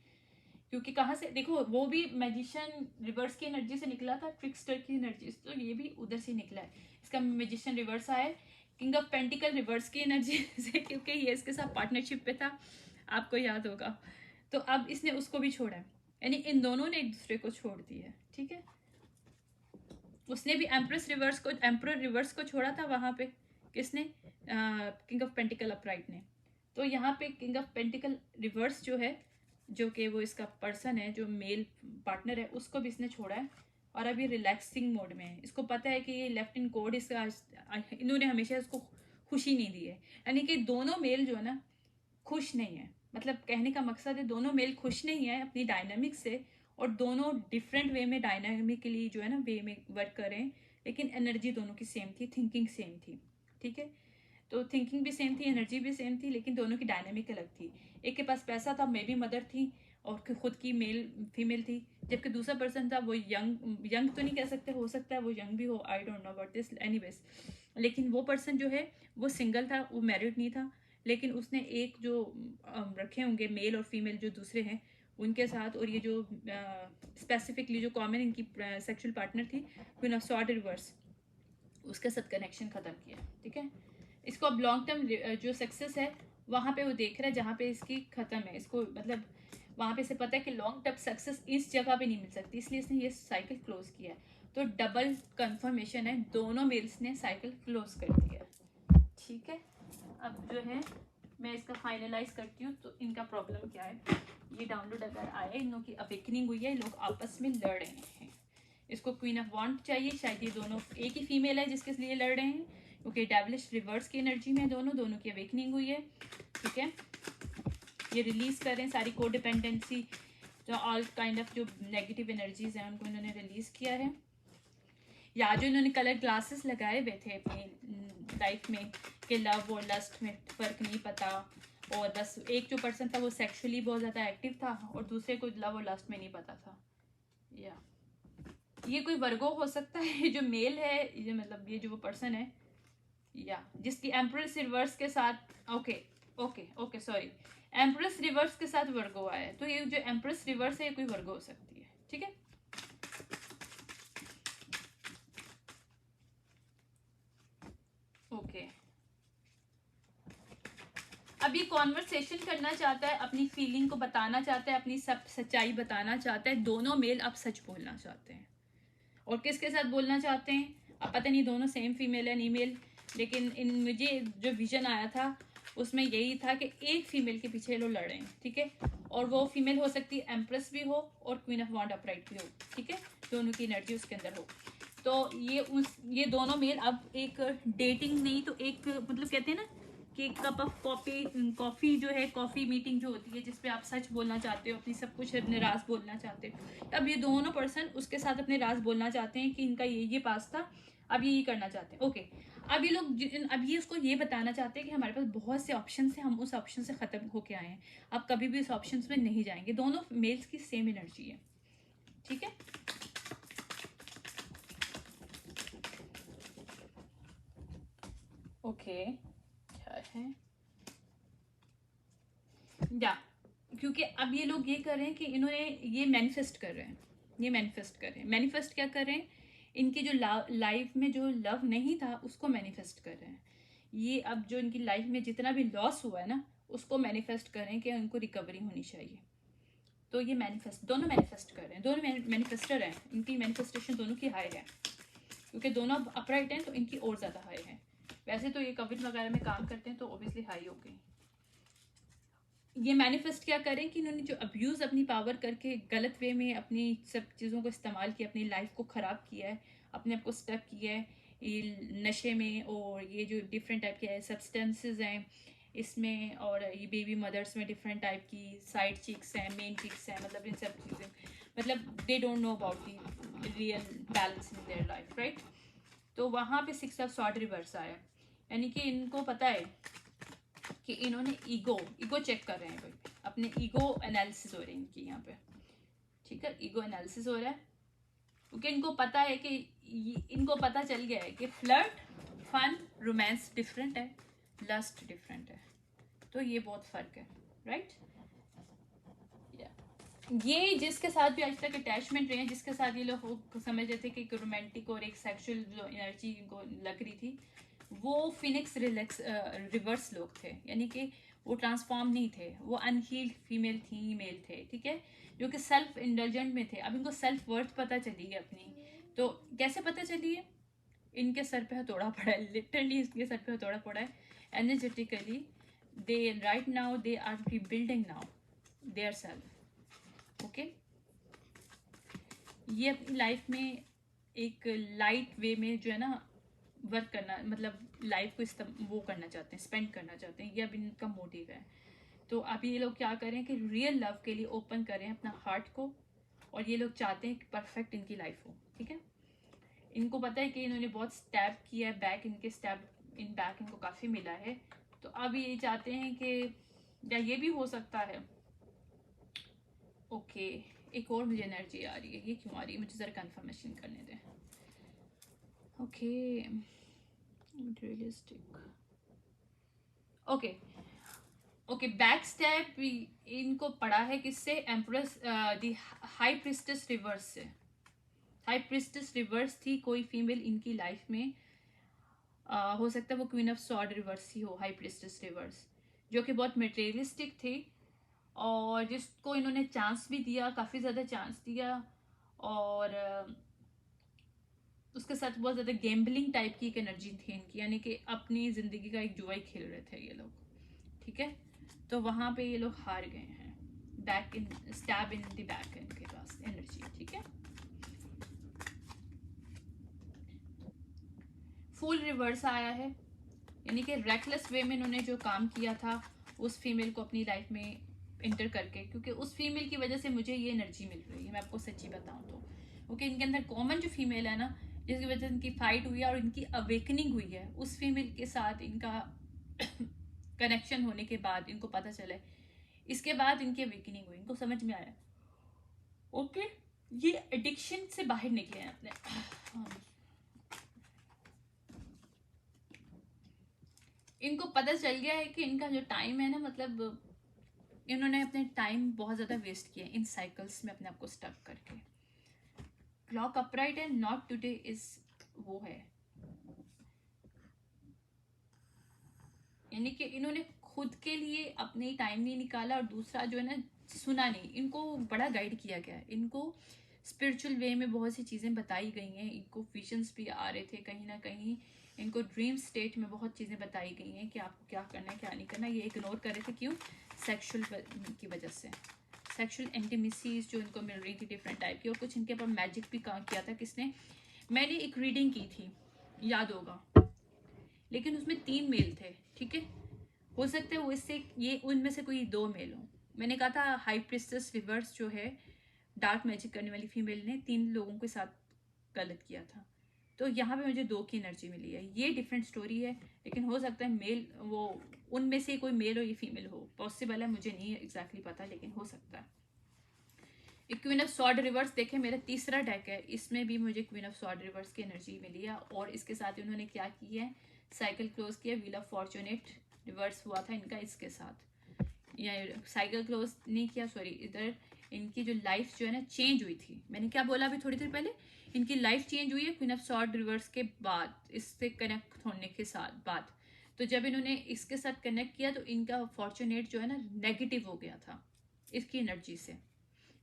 क्योंकि कहाँ से देखो, वो भी मैजिशियन रिवर्स की एनर्जी से निकला था, ट्रिक्स्टर की एनर्जी, तो ये भी उधर से निकला है। इसका मैजिशियन रिवर्स आया है, किंग ऑफ पेंटिकल रिवर्स की एनर्जी से, क्योंकि ये इसके साथ पार्टनरशिप पे था, आपको याद होगा। तो अब इसने उसको भी छोड़ा है, यानी इन दोनों ने एक दूसरे को छोड़ दिया है, ठीक है। उसने भी एम्प्रर रिवर्स को छोड़ा था वहाँ पे, किसने, किंग ऑफ पेंटिकल अपराइट ने। तो यहाँ पे किंग ऑफ पेंटिकल रिवर्स जो है, जो कि वो इसका पर्सन है, जो मेल पार्टनर है, उसको भी इसने छोड़ा है और अभी रिलैक्सिंग मोड में है। इसको पता है कि ये लेफ्ट इन कोड इसका, इन्होंने हमेशा इसको खुशी नहीं दी है, यानी कि दोनों मेल जो है ना खुश नहीं है। मतलब कहने का मकसद है दोनों मेल खुश नहीं है अपनी डायनामिक से, और दोनों डिफरेंट वे में डायनामिकली जो है ना वे में वर्क करें, लेकिन एनर्जी दोनों की सेम थी, थिंकिंग सेम थी, ठीक है। तो थिंकिंग भी सेम थी, एनर्जी भी सेम थी, लेकिन दोनों की डायनामिक अलग थी। एक के पास पैसा था, मे भी मदर थी और खुद की मेल फीमेल थी, जबकि दूसरा पर्सन था वो यंग तो नहीं कह सकते, हो सकता है वो यंग भी हो, आई don't know about this, anyways. लेकिन वो पर्सन जो है वो सिंगल था, वो मैरिड नहीं था, लेकिन उसने एक जो रखे होंगे मेल और फीमेल जो दूसरे हैं उनके साथ, और ये जो स्पेसिफिकली जो कॉमन इनकी सेक्सुअल पार्टनर थी क्वीन ऑफ सॉर्ड रिवर्स, उसके साथ कनेक्शन ख़त्म किया, ठीक है। इसको अब लॉन्ग टर्म जो सक्सेस है वहाँ पे वो देख रहा है जहाँ पे इसकी ख़त्म है, इसको मतलब वहाँ पे इसे पता है कि लॉन्ग टर्म सक्सेस इस जगह पे नहीं मिल सकती, इसलिए इसने ये साइकिल क्लोज किया है। तो डबल कंफर्मेशन है, दोनों मेल्स ने साइकिल क्लोज कर दिया, ठीक है। अब जो है मैं इसका फाइनलाइज करती हूँ, तो इनका प्रॉब्लम क्या है, ये डाउनलोड अगर आए, इन लोगों की अवेकनिंग हुई है, लोग आपस में लड़ रहे हैं। इसको क्वीन ऑफ वॉन्ड चाहिए, शायद ये दोनों एक ही फीमेल है जिसके लिए लड़ रहे हैं, क्योंकि डेविलिश रिवर्स की एनर्जी में दोनों की अवेकनिंग हुई है, ठीक है। ये रिलीज करें सारी को डिपेंडेंसी, जो ऑल काइंड ऑफ जो नेगेटिव एनर्जीज हैं उनको इन्होंने रिलीज किया है। या जो इन्होंने कलर ग्लासेस लगाए हुए थे अपनी लाइफ में कि लव और लस्ट में फ़र्क नहीं पता, और बस एक जो पर्सन था वो सेक्सुअली बहुत ज़्यादा एक्टिव था और दूसरे को लव और लस्ट में नहीं पता था। या ये कोई वर्गो हो सकता है जो मेल है, ये मतलब ये जो वो पर्सन है, या जिसकी एम्प्रेस रिवर्स के साथ, okay okay okay sorry, empress reverse के साथ वर्गो आया है, तो ये जो एम्प्रेस रिवर्स है ये कोई वर्गो हो सकती है, ठीक है। ओके अब ये कॉन्वर्सेशन करना चाहता है, अपनी फीलिंग को बताना चाहता है, अपनी सब सच्चाई बताना चाहता है। दोनों मेल अब सच बोलना चाहते हैं, और किसके साथ बोलना चाहते हैं अब पता नहीं, दोनों सेम फीमेल है नहीं मेल, लेकिन इन मुझे जो विजन आया था उसमें यही था कि एक फीमेल के पीछे लोग लड़ रहे हैं, ठीक है। और वो फीमेल हो सकती है एम्प्रेस भी हो और क्वीन ऑफ वॉन्ड अपराइट भी हो, ठीक है, दोनों की एनर्जी उसके अंदर हो। तो ये दोनों मेल अब एक डेटिंग नहीं तो एक मतलब कहते हैं ना कि कप ऑफ कॉफ़ी जो है, कॉफ़ी मीटिंग जो होती है जिसपे आप सच बोलना चाहते हो, अपनी सब कुछ अपने राज बोलना चाहते हो, अब ये दोनों पर्सन उसके साथ अपने राज बोलना चाहते हैं कि इनका ये पास था, अब ये करना चाहते हैं, ओके। अब ये लोग अब ये उसको ये बताना चाहते हैं कि हमारे पास बहुत से ऑप्शन है, हम उस ऑप्शन से ख़त्म होके आए हैं, अब कभी भी उस ऑप्शन में नहीं जाएंगे। दोनों मेल्स की सेम एनर्जी है, ठीक है। ओके क्या है या क्योंकि अब ये लोग ये कर रहे हैं कि इन्होंने ये मैनिफेस्ट कर रहे हैं, ये मैनिफेस्ट कर रहे हैं। मैनिफेस्ट क्या कर रहे हैं, इनकी जो लाइफ में जो लव नहीं था उसको मैनिफेस्ट कर रहे हैं। ये अब जो इनकी लाइफ में जितना भी लॉस हुआ है ना उसको मैनिफेस्ट कर रहे हैं कि उनको रिकवरी होनी चाहिए। तो ये दोनों मैनिफेस्ट कर रहे हैं, दोनों मैनिफेस्टर हैं, इनकी मैनिफेस्टेशन दोनों की हाई है, क्योंकि दोनों अपराइट हैं तो इनकी और ज़्यादा हाई है। वैसे तो ये कविट वगैरह में काम करते हैं तो ऑब्वियसली हाई हो गई। ये मैनिफेस्ट क्या करें कि इन्होंने जो अब्यूज़ अपनी पावर करके गलत वे में अपनी सब चीज़ों को इस्तेमाल किया, अपनी लाइफ को ख़राब किया है, अपने आप को स्टक किया है ये नशे में, और ये जो डिफरेंट टाइप के सब्सटेंसेस हैं इसमें, और ये बेबी मदर्स में डिफरेंट टाइप की साइड चिक्स हैं, मेन चिक्स हैं, मतलब इन सब चीज़ें, मतलब they don't know about the real balance in their life, right. तो वहाँ पे 6 ऑफ सॉर्ड रिवर्स आया। यानी कि इनको पता है कि इन्होंने ईगो चेक कर रहे हैं भाई, अपने ईगो एनालिसिस हो रही है इनकी यहाँ पे, ठीक है, ईगो एनालिसिस हो रहा है, क्योंकि इनको पता है कि इनको पता चल गया है कि फ्लर्ट, फन, रोमांस डिफरेंट है, लस्ट डिफरेंट है, तो ये बहुत फर्क है, राइट। ये जिसके साथ भी आज तक अटैचमेंट रहे हैं, जिसके साथ ये लोग समझ रहे थे कि एक रोमांटिक और एक सेक्सुअल जो एनर्जी इनको लग रही थी, वो फिनिक्स रिवर्स लोग थे, यानी कि वो ट्रांसफॉर्म नहीं थे, वो अनहील्ड फीमेल थी, मेल थे, ठीक है, जो कि सेल्फ इंडल्जेंट में थे। अब इनको सेल्फ वर्थ पता चली है अपनी, तो कैसे पता चली है, इनके सर पे हथौड़ा पड़ा है, लिटरली इनके सर पे हथौड़ा पड़ा है, energetically they right now they are rebuilding now their self, okay. ये अपनी लाइफ में एक लाइट वे में जो है ना वर्क करना, मतलब लाइफ को वो करना चाहते हैं, स्पेंड करना चाहते हैं, ये अब इनका मोटिव है। तो अभी ये लोग क्या करें कि रियल लव के लिए ओपन करें अपना हार्ट को, और ये लोग चाहते हैं कि परफेक्ट इनकी लाइफ हो, ठीक है। इनको पता है कि इन्होंने बहुत स्टैप किया है बैक, इनके स्टैप इन बैक इनको काफ़ी मिला है, तो अब ये चाहते हैं कि, या ये भी हो सकता है, ओके, एक और मुझे एनर्जी आ रही है, ये क्यों आ रही है, मुझे ज़रा कंफर्मेशन करने दें, okay, realistic, okay okay, back step इनको पड़ा है किससे, एम्प्रेस दी हाई प्रिस्टेस रिवर्स से। हाई प्रिस्टेस रिवर्स थी कोई फीमेल इनकी लाइफ में, हो सकता है वो क्वीन ऑफ सॉर्ड रिवर्स ही हो, हाई प्रिस्टेस रिवर्स, जो कि बहुत मटेरियलिस्टिक थी, और जिसको इन्होंने चांस भी दिया, काफ़ी ज़्यादा चांस दिया, और उसके साथ बहुत ज़्यादा गैम्बलिंग टाइप की एक एनर्जी थी इनकी, यानी कि अपनी ज़िंदगी का एक जुआ ही खेल रहे थे ये लोग, ठीक है। तो वहाँ पे ये लोग हार गए हैं, back in stab in the back इनके पास एनर्जी, ठीक है। फुल रिवर्स आया है, यानी कि रेकलेस वे में इन्होंने जो काम किया था उस फीमेल को अपनी लाइफ में इंटर करके, क्योंकि उस फीमेल की वजह से मुझे ये एनर्जी मिल रही है, मैं आपको सच्ची बताऊं तो, क्योंकि इनके अंदर कॉमन जो फीमेल है ना, जिसकी वजह से इनकी फाइट हुई है और इनकी अवेकनिंग हुई है, उस फीमेल के साथ इनका कनेक्शन होने के बाद इनको पता चला, इसके बाद इनकी अवेकनिंग हुई, इनको समझ में आया, ओके, ये एडिक्शन से बाहर निकले हैं अपने, इनको पता चल गया है कि इनका जो टाइम है ना, मतलब इन्होंने अपने टाइम बहुत ज़्यादा वेस्ट किया इन साइकिल्स में अपने आप को स्टक करके। क्लॉक अपराइट है, नॉट टुडे इज वो है, यानी कि इन्होंने खुद के लिए अपने टाइम नहीं निकाला, और दूसरा जो है ना सुना नहीं, इनको बड़ा गाइड किया गया है, इनको स्पिरिचुअल वे में बहुत सी चीज़ें बताई गई हैं, इनको विजन्स भी आ रहे थे कहीं ना कहीं, इनको ड्रीम स्टेट में बहुत चीज़ें बताई गई हैं कि आपको क्या करना है क्या नहीं करना, ये इग्नोर कर रहे थे, क्यों, सेक्सुअल की वजह से, सेक्सुअल इंटीमेसीज जो इनको मिल रही थी डिफरेंट टाइप की, और कुछ इनके ऊपर मैजिक भी काम किया था किसने, मैंने एक रीडिंग की थी, याद होगा, लेकिन उसमें 3 मेल थे, ठीक है, हो सकता है वो इससे ये उनमें से कोई 2 मेल हो। मैंने कहा था हाई प्रिस्टेस रिवर्स जो है डार्क मैजिक करने वाली फीमेल ने 3 लोगों के साथ गलत किया था, तो यहाँ पे मुझे 2 की एनर्जी मिली है, ये डिफरेंट स्टोरी है, लेकिन हो सकता है मेल वो उनमें से कोई मेल हो या फीमेल हो, पॉसिबल है, मुझे नहीं एग्जैक्टली पता, लेकिन हो सकता है। क्वीन ऑफ सॉर्ड रिवर्स देखें, मेरा तीसरा डेक है, इसमें भी मुझे क्वीन ऑफ सॉर्ड रिवर्स की एनर्जी मिली है, और इसके साथ उन्होंने क्या की है, साइकिल क्लोज किया, व्हील ऑफ फॉर्चुनेट रिवर्स हुआ था इनका इसके साथ, या साइकिल क्लोज नहीं किया, सॉरी, इधर इनकी जो लाइफ जो है ना चेंज हुई थी, मैंने क्या बोला अभी थोड़ी देर पहले, इनकी लाइफ चेंज हुई है क्वीन ऑफ सॉर्ड रिवर्स के बाद, इससे कनेक्ट होने के साथ बाद, तो जब इन्होंने इसके साथ कनेक्ट किया तो इनका फॉर्चुनेट जो है ना नेगेटिव हो गया था इसकी एनर्जी से,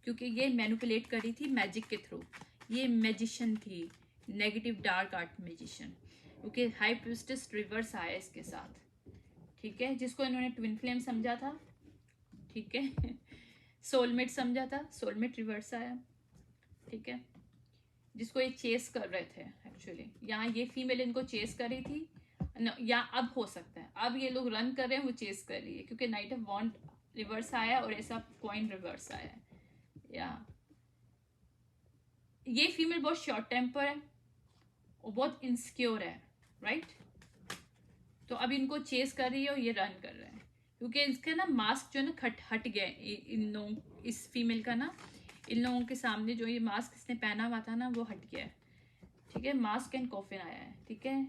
क्योंकि ये मैनिपुलेट करी थी मैजिक के थ्रू, ये मैजिशियन थी, नेगेटिव डार्क आर्ट मैजिशियन, क्योंकि हाई प्रिस्टेस रिवर्स आया इसके साथ, ठीक है, जिसको इन्होंने ट्विन फ्लेम समझा था, ठीक है, सोलमेट समझा था, सोलमेट रिवर्स आया, ठीक है, जिसको ये चेस कर रहे थे एक्चुअली, यहाँ ये फीमेल इनको चेस कर रही थी, या अब हो सकता है अब ये लोग रन कर रहे हैं, वो चेस कर रही है, क्योंकि नाइट ऑफ वॉन्ड रिवर्स आया और ऐसा कॉइन रिवर्स आया है, या ये फीमेल बहुत शॉर्ट टेम्पर है और बहुत इनसिक्योर है, राइट, तो अब इनको चेस कर रही है और ये रन कर रहे हैं, क्योंकि इसके ना मास्क जो है ना हट गए इन लोगों, इस फीमेल का ना, इन लोगों के सामने जो ये मास्क इसने पहना हुआ था ना वो हट गया है, ठीक है। मास्क एंड कॉफिन आया है, ठीक है।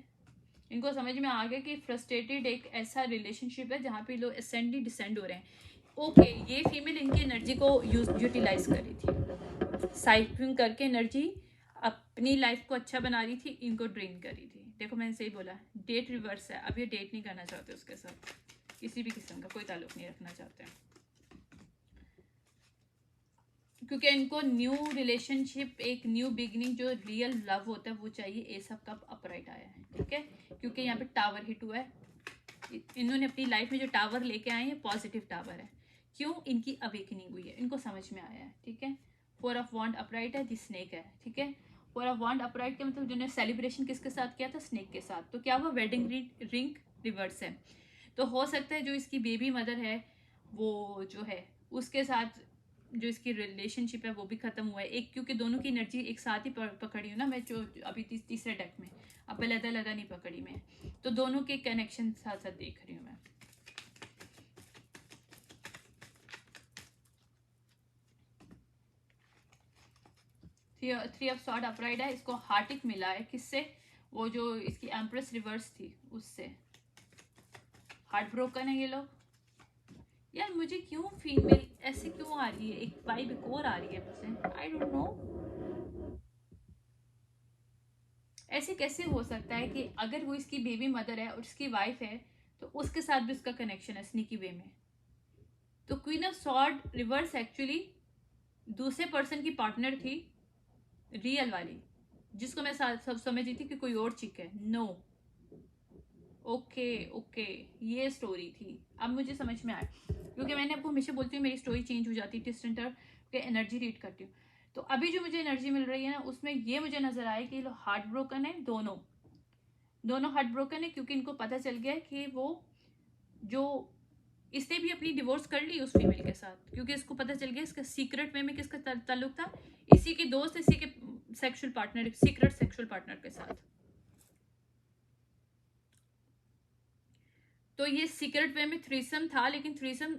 इनको समझ में आ गया कि फ्रस्ट्रेटेड एक ऐसा रिलेशनशिप है जहाँ पे लोग असेंड ही डिसेंड हो रहे हैं। ओके, ये फीमेल इनकी एनर्जी को यूटिलाइज कर रही थी, साइक्लिंग करके एनर्जी अपनी लाइफ को अच्छा बना रही थी, इनको ड्रेन कर रही थी। देखो मैंने सही बोला, डेट रिवर्स है। अब ये डेट नहीं करना चाहते उसके साथ, किसी भी किस्म का कोई ताल्लुक नहीं रखना चाहते हैं, क्योंकि इनको न्यू रिलेशनशिप, एक न्यू बिगनिंग, जो रियल लव होता है वो चाहिए। एस ऑफ कप अपराइट आया है, ठीक है, क्योंकि यहाँ पे टावर हिट हुआ है। इन्होंने अपनी लाइफ में जो टावर लेके आए हैं पॉजिटिव टावर है। क्यों? इनकी अवेकनिंग हुई है, इनको समझ में आया है, ठीक है। फोर ऑफ वॉन्ड अपराइट है, दी स्नेक है, ठीक है। फोर ऑफ वॉन्ड अपराइट के मतलब जिन्होंने सेलिब्रेशन किसके साथ किया था? स्नेक के साथ। तो क्या हुआ? वेडिंग रिंग रिवर्स है। तो हो सकता है जो इसकी बेबी मदर है वो जो है उसके साथ जो इसकी रिलेशनशिप है वो भी खत्म हुआ है एक, क्योंकि दोनों की एनर्जी एक साथ ही पकड़ी हूँ ना मैं, जो अभी तीसरे डेक में, अब अलग अलग नहीं पकड़ी मैं, तो दोनों के कनेक्शन साथ साथ देख रही हूँ मैं। थ्री ऑफ सॉर्ड अपराइट है, इसको हार्टिक मिला है किससे? वो जो इसकी एम्प्रेस रिवर्स थी उससे। हार्ट ब्रोकन है ये लोग। यार मुझे क्यों फीमेल ऐसे क्यों आ रही है, एक वाइब एक और आ रही है मुझसे, आई डोंट नो ऐसे कैसे हो सकता है कि अगर वो इसकी बेबी मदर है और इसकी वाइफ है तो उसके साथ भी उसका कनेक्शन है स्नीकी वे में। तो queen of sword reverse actually दूसरे पर्सन की पार्टनर थी, रियल वाली, जिसको मैं सब समझ रही थी कि कोई और चिक है। नो, ओके ओके, ये स्टोरी थी, अब मुझे समझ में आया, क्योंकि मैंने आपको हमेशा बोलती हूँ मेरी स्टोरी चेंज हो जाती है टिस्टेंटर के एनर्जी रीड करती हूँ। तो अभी जो मुझे एनर्जी मिल रही है ना उसमें ये मुझे नजर आया कि लोग हार्ट ब्रोकन है, दोनों हार्ट ब्रोकन है, क्योंकि इनको पता चल गया कि वो जो इसने भी अपनी डिवोर्स कर ली उस फीमेल के साथ, क्योंकि इसको पता चल गया इसका सीक्रेट वे में किसका ताल्लुक था, इसी के दोस्त, इसी के sexual partner, secret sexual partner के साथ। तो ये सीक्रेट वे में थ्रीसम था, लेकिन थ्रीसम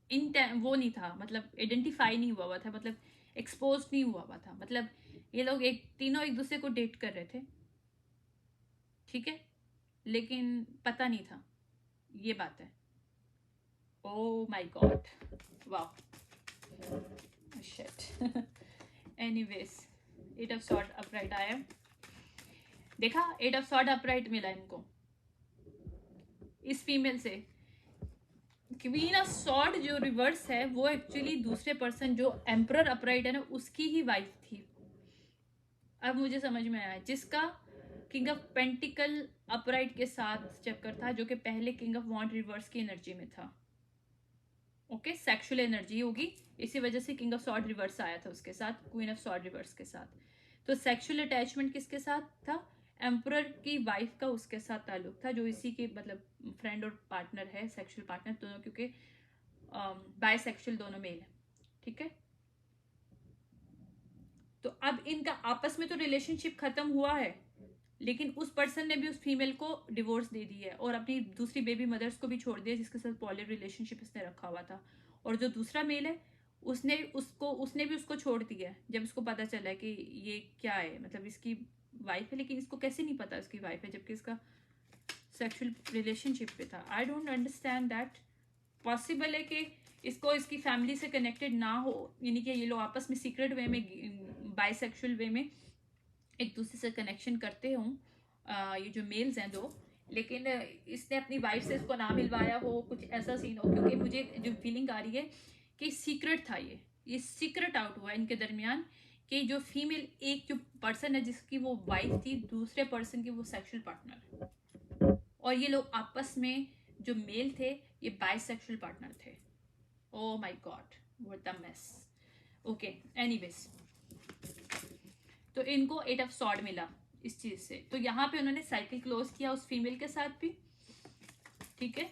इन वो नहीं था, मतलब आइडेंटिफाई नहीं हुआ था, मतलब एक्सपोज नहीं हुआ था, मतलब ये लोग तीनों एक दूसरे को डेट कर रहे थे, ठीक है, लेकिन पता नहीं था, ये बात है। ओ माय गॉड, वाह, shit. Anyways, eight of sword upright आया, देखा, एट ऑफ सॉर्ड अपराइट मिला इनको इस फीमेल से। क्वीन ऑफ सॉर्ड जो रिवर्स है वो एक्चुअली दूसरे पर्सन जो एम्परर अपराइट है ना उसकी ही वाइफ थी। अब मुझे समझ में आया, जिसका किंग ऑफ पेंटिकल अपराइट के साथ चक्कर था, जो कि पहले किंग ऑफ वॉन्ड रिवर्स की एनर्जी में था। ओके, सेक्सुअल एनर्जी होगी, इसी वजह से किंग ऑफ सॉर्ड रिवर्स आया था उसके साथ, क्वीन ऑफ सॉर्ड रिवर्स के साथ। तो सेक्सुअल अटैचमेंट किसके साथ था? एम्परर की वाइफ का उसके साथ ताल्लुक था, जो इसी के मतलब फ्रेंड और पार्टनर है, सेक्सुअल पार्टनर दोनों, क्योंकि बायसेक्सुअल दोनों मेल है, ठीक है। तो अब इनका आपस में तो रिलेशनशिप खत्म हुआ है, लेकिन उस पर्सन ने भी उस फीमेल को डिवोर्स दे दी है और अपनी दूसरी बेबी मदर्स को भी छोड़ दिया, जिसके साथ पॉली रिलेशनशिप इसने रखा हुआ था। और जो दूसरा मेल है उसने भी उसको छोड़ दिया जब इसको पता चला कि ये क्या है, मतलब इसकी वाइफ है, लेकिन इसको कैसे नहीं पता इसकी वाइफ है जबकि इसका सेक्सुअल रिलेशनशिप पे था। I don't understand that. Possible है कि इसको इसकी फैमिली से कनेक्टेड ना हो, यानी कि ये लोग आपस में सीक्रेट वे में, बाइसेक्सुअल वे में एक दूसरे से कनेक्शन करते हों, ये जो मेल्स हैं दो, लेकिन इसने अपनी वाइफ से इसको ना मिलवाया हो, कुछ ऐसा सीन हो, क्योंकि मुझे जो फीलिंग आ रही है कि सीक्रेट था, ये सीक्रेट आउट हुआ इनके दरमियान, कि जो फीमेल एक जो पर्सन है जिसकी वो वाइफ थी, दूसरे पर्सन की वो सेक्सुअल पार्टनर, और ये लोग आपस में जो मेल थे ये बाइसेक्सुअल पार्टनर थे। ओ my God, what the mess. Okay, anyways, तो इनको एट ऑफ सॉर्ड मिला इस चीज से, तो यहाँ पे उन्होंने साइकिल क्लोज किया उस फीमेल के साथ भी, ठीक है।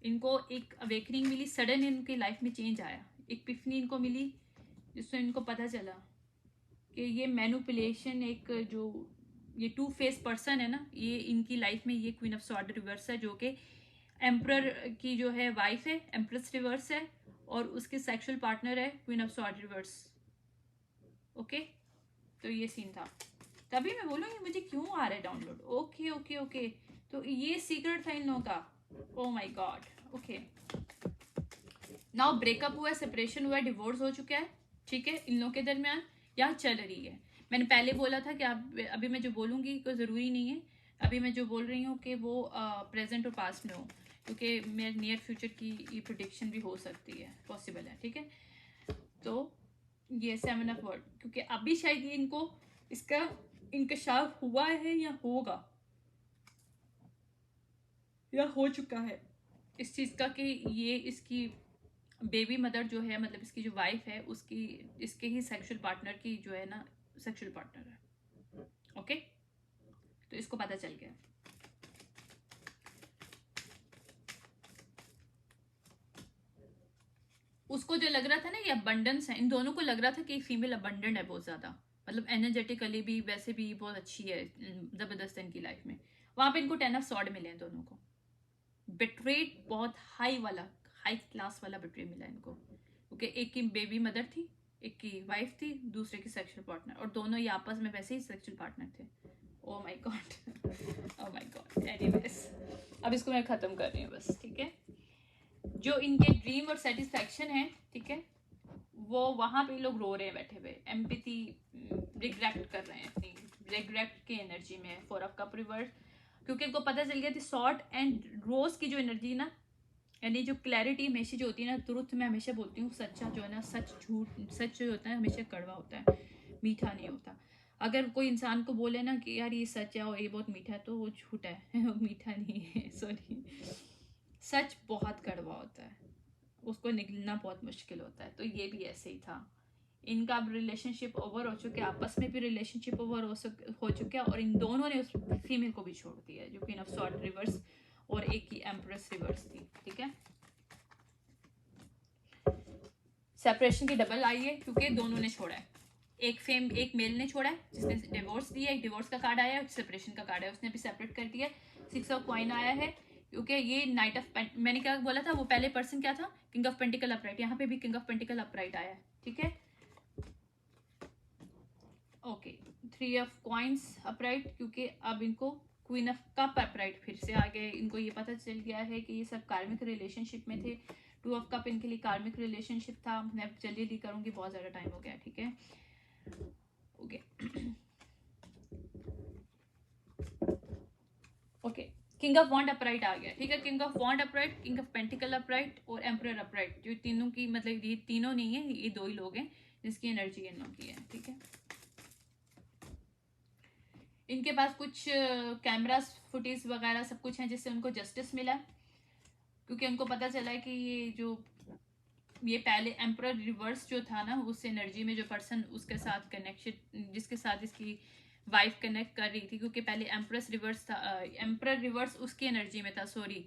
इनको एक अवेकनिंग मिली, सडन इनकी लाइफ में चेंज आया, एक पिफनी इनको मिली, जिससे इनको पता चला कि ये मैनिपुलेशन एक जो ये टू फेस पर्सन है ना, ये इनकी लाइफ में ये क्वीन ऑफ सॉर्ड रिवर्स है, जो कि एम्परर की जो है वाइफ है, एम्प्रेस रिवर्स है, और उसके सेक्सुअल पार्टनर है queen of sword reverse. Okay, तो ये सीन था, तभी मैं बोलूँगी मुझे क्यों आ रहा है डाउनलोड। ओके ओके ओके, तो ये सीक्रेट था इन लोगों का। ओ my God. Okay, now breakup हुआ है, सेपरेशन हुआ है, डिवोर्स हो चुका है, ठीक है, इन लोगों के दरमियान यहाँ चल रही है। मैंने पहले बोला था कि आप अभी मैं जो बोलूँगी कोई ज़रूरी नहीं है, अभी मैं जो बोल रही हूँ कि वो प्रेजेंट और पास्ट में हो, क्योंकि मेरे नियर फ्यूचर की ये प्रोडिक्शन भी हो सकती है, पॉसिबल है, ठीक है। तो ये 7 ऑफ वर्ड, क्योंकि अभी शायद ये इनको इसका इंकशाफ हुआ है या होगा या हो चुका है इस चीज़ का, कि ये इसकी बेबी मदर जो है, मतलब इसकी जो वाइफ है, उसकी इसके ही सेक्सुअल पार्टनर की जो है ना सेक्सुअल पार्टनर है। ओके, तो इसको पता चल गया। उसको जो लग रहा था ना ये अबंडेंस है, इन दोनों को लग रहा था कि फीमेल अबंडेंट है बहुत ज़्यादा, मतलब एनर्जेटिकली भी, वैसे भी बहुत अच्छी है, ज़बरदस्त है इनकी लाइफ में। वहाँ पे इनको 10 ऑफ सॉर्ड मिले हैं दोनों को। बिट्रेड बहुत हाई वाला, हाई क्लास वाला बिट्रे मिला इनको, क्योंकि एक की बेबी मदर थी, एक की वाइफ थी, दूसरे की सेक्सुअल पार्टनर, और दोनों ही आपस में वैसे ही सेक्सुअल पार्टनर थे। ओ my God, O my God. Anyways, अब इसको मैं ख़त्म कर रही हूँ बस, ठीक है। जो इनके ड्रीम और सेटिस्फैक्शन है, ठीक है, वो वहाँ पे लोग रो रहे हैं बैठे हुए, एम्पैथी रिग्रेट कर रहे हैं, अपनी रिग्रेट की एनर्जी में। 4 ऑफ कप रिवर्स, क्योंकि इनको पता चल गया थी सॉर्ट एंड रोज की जो एनर्जी ना, यानी जो क्लैरिटी हमेशा जो होती है ना, ट्रुथ मैं हमेशा बोलती हूँ, सच्चा जो है ना, सच झूठ, सच जो होता है हमेशा कड़वा होता है, मीठा नहीं होता। अगर कोई इंसान को बोले ना कि यार ये सच है और ये बहुत मीठा है, तो वो झूठा है, वो मीठा नहीं है, सॉरी। सच बहुत कड़वा होता है, उसको निकलना बहुत मुश्किल होता है। तो ये भी ऐसे ही था, इनका अब रिलेशनशिप ओवर हो चुका है, आपस में भी रिलेशनशिप ओवर हो चुका है, और इन दोनों ने उस फीमेल को भी छोड़ दिया है, जो क्वीन ऑफ सॉर्ड रिवर्स और एक की एम्प्रेस रिवर्स थी, ठीक है। सेपरेशन की डबल आई है, क्योंकि दोनों ने छोड़ा है, एक मेल ने छोड़ा है जिसने डिवोर्स दिया, एक डिवोर्स का कार्ड आया है, सेपरेशन का कार्ड है, उसने भी सेपरेट कर दिया। 6 ऑफ कॉइन आया है, क्योंकि ये नाइट ऑफ, मैंने क्या बोला था, वो पहले पर्सन क्या था, किंग ऑफ पेंटिकल अपराइट, यहाँ पे भी किंग ऑफ पेंटिकल अपराइट आया है, ठीक है। ओके, 3 ऑफ कॉइन्स अपराइट, क्योंकि अब इनको क्वीन ऑफ कप अपराइट फिर से आ गए, इनको ये पता चल गया है कि ये सब कार्मिक रिलेशनशिप में थे। 2 ऑफ कप इनके लिए कार्मिक रिलेशनशिप था। मैं जल्दी जल्दी करूंगी, बहुत ज़्यादा टाइम हो गया, ठीक है। Okay okay, king of wand upright आ गया, ठीक है। King of wand upright, king of pentacle upright और एम्परर अपराइट, जो तीनों की, मतलब ये तीनों नहीं है, ये 2 ही लोग हैं जिसकी एनर्जी इन लोगों की है, ठीक है। इनके पास कुछ कैमरास फुटेज वगैरह सब कुछ है, जिससे उनको जस्टिस मिला, क्योंकि उनको पता चला है कि ये पहले एम्परर रिवर्स जो था ना, उस एनर्जी में जो पर्सन उसके साथ कनेक्शन, जिसके साथ इसकी वाइफ कनेक्ट कर रही थी, क्योंकि पहले एम्प्रेस रिवर्स था, एम्परर रिवर्स उसकी एनर्जी में था, सॉरी,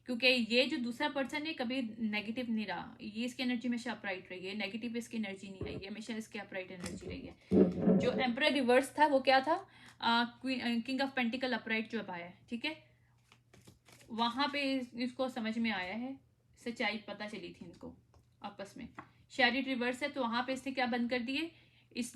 क्योंकि ये जो दूसरा पर्सन है कभी नेगेटिव नहीं रहा, ये इसकी एनर्जी हमेशा अपराइट रही है, नेगेटिव इसकी एनर्जी नहीं रही है, हमेशा इसकी अपराइट एनर्जी रही है। जो एम्परर रिवर्स था वो क्या था, किंग ऑफ पेंटिकल अपराइट जो अब आया है, ठीक है। वहां पे इसको समझ में आया है, सच्चाई पता चली थी इनको आपस में। शैरिट रिवर्स है, तो वहां पे इसने क्या बंद कर दिए, इस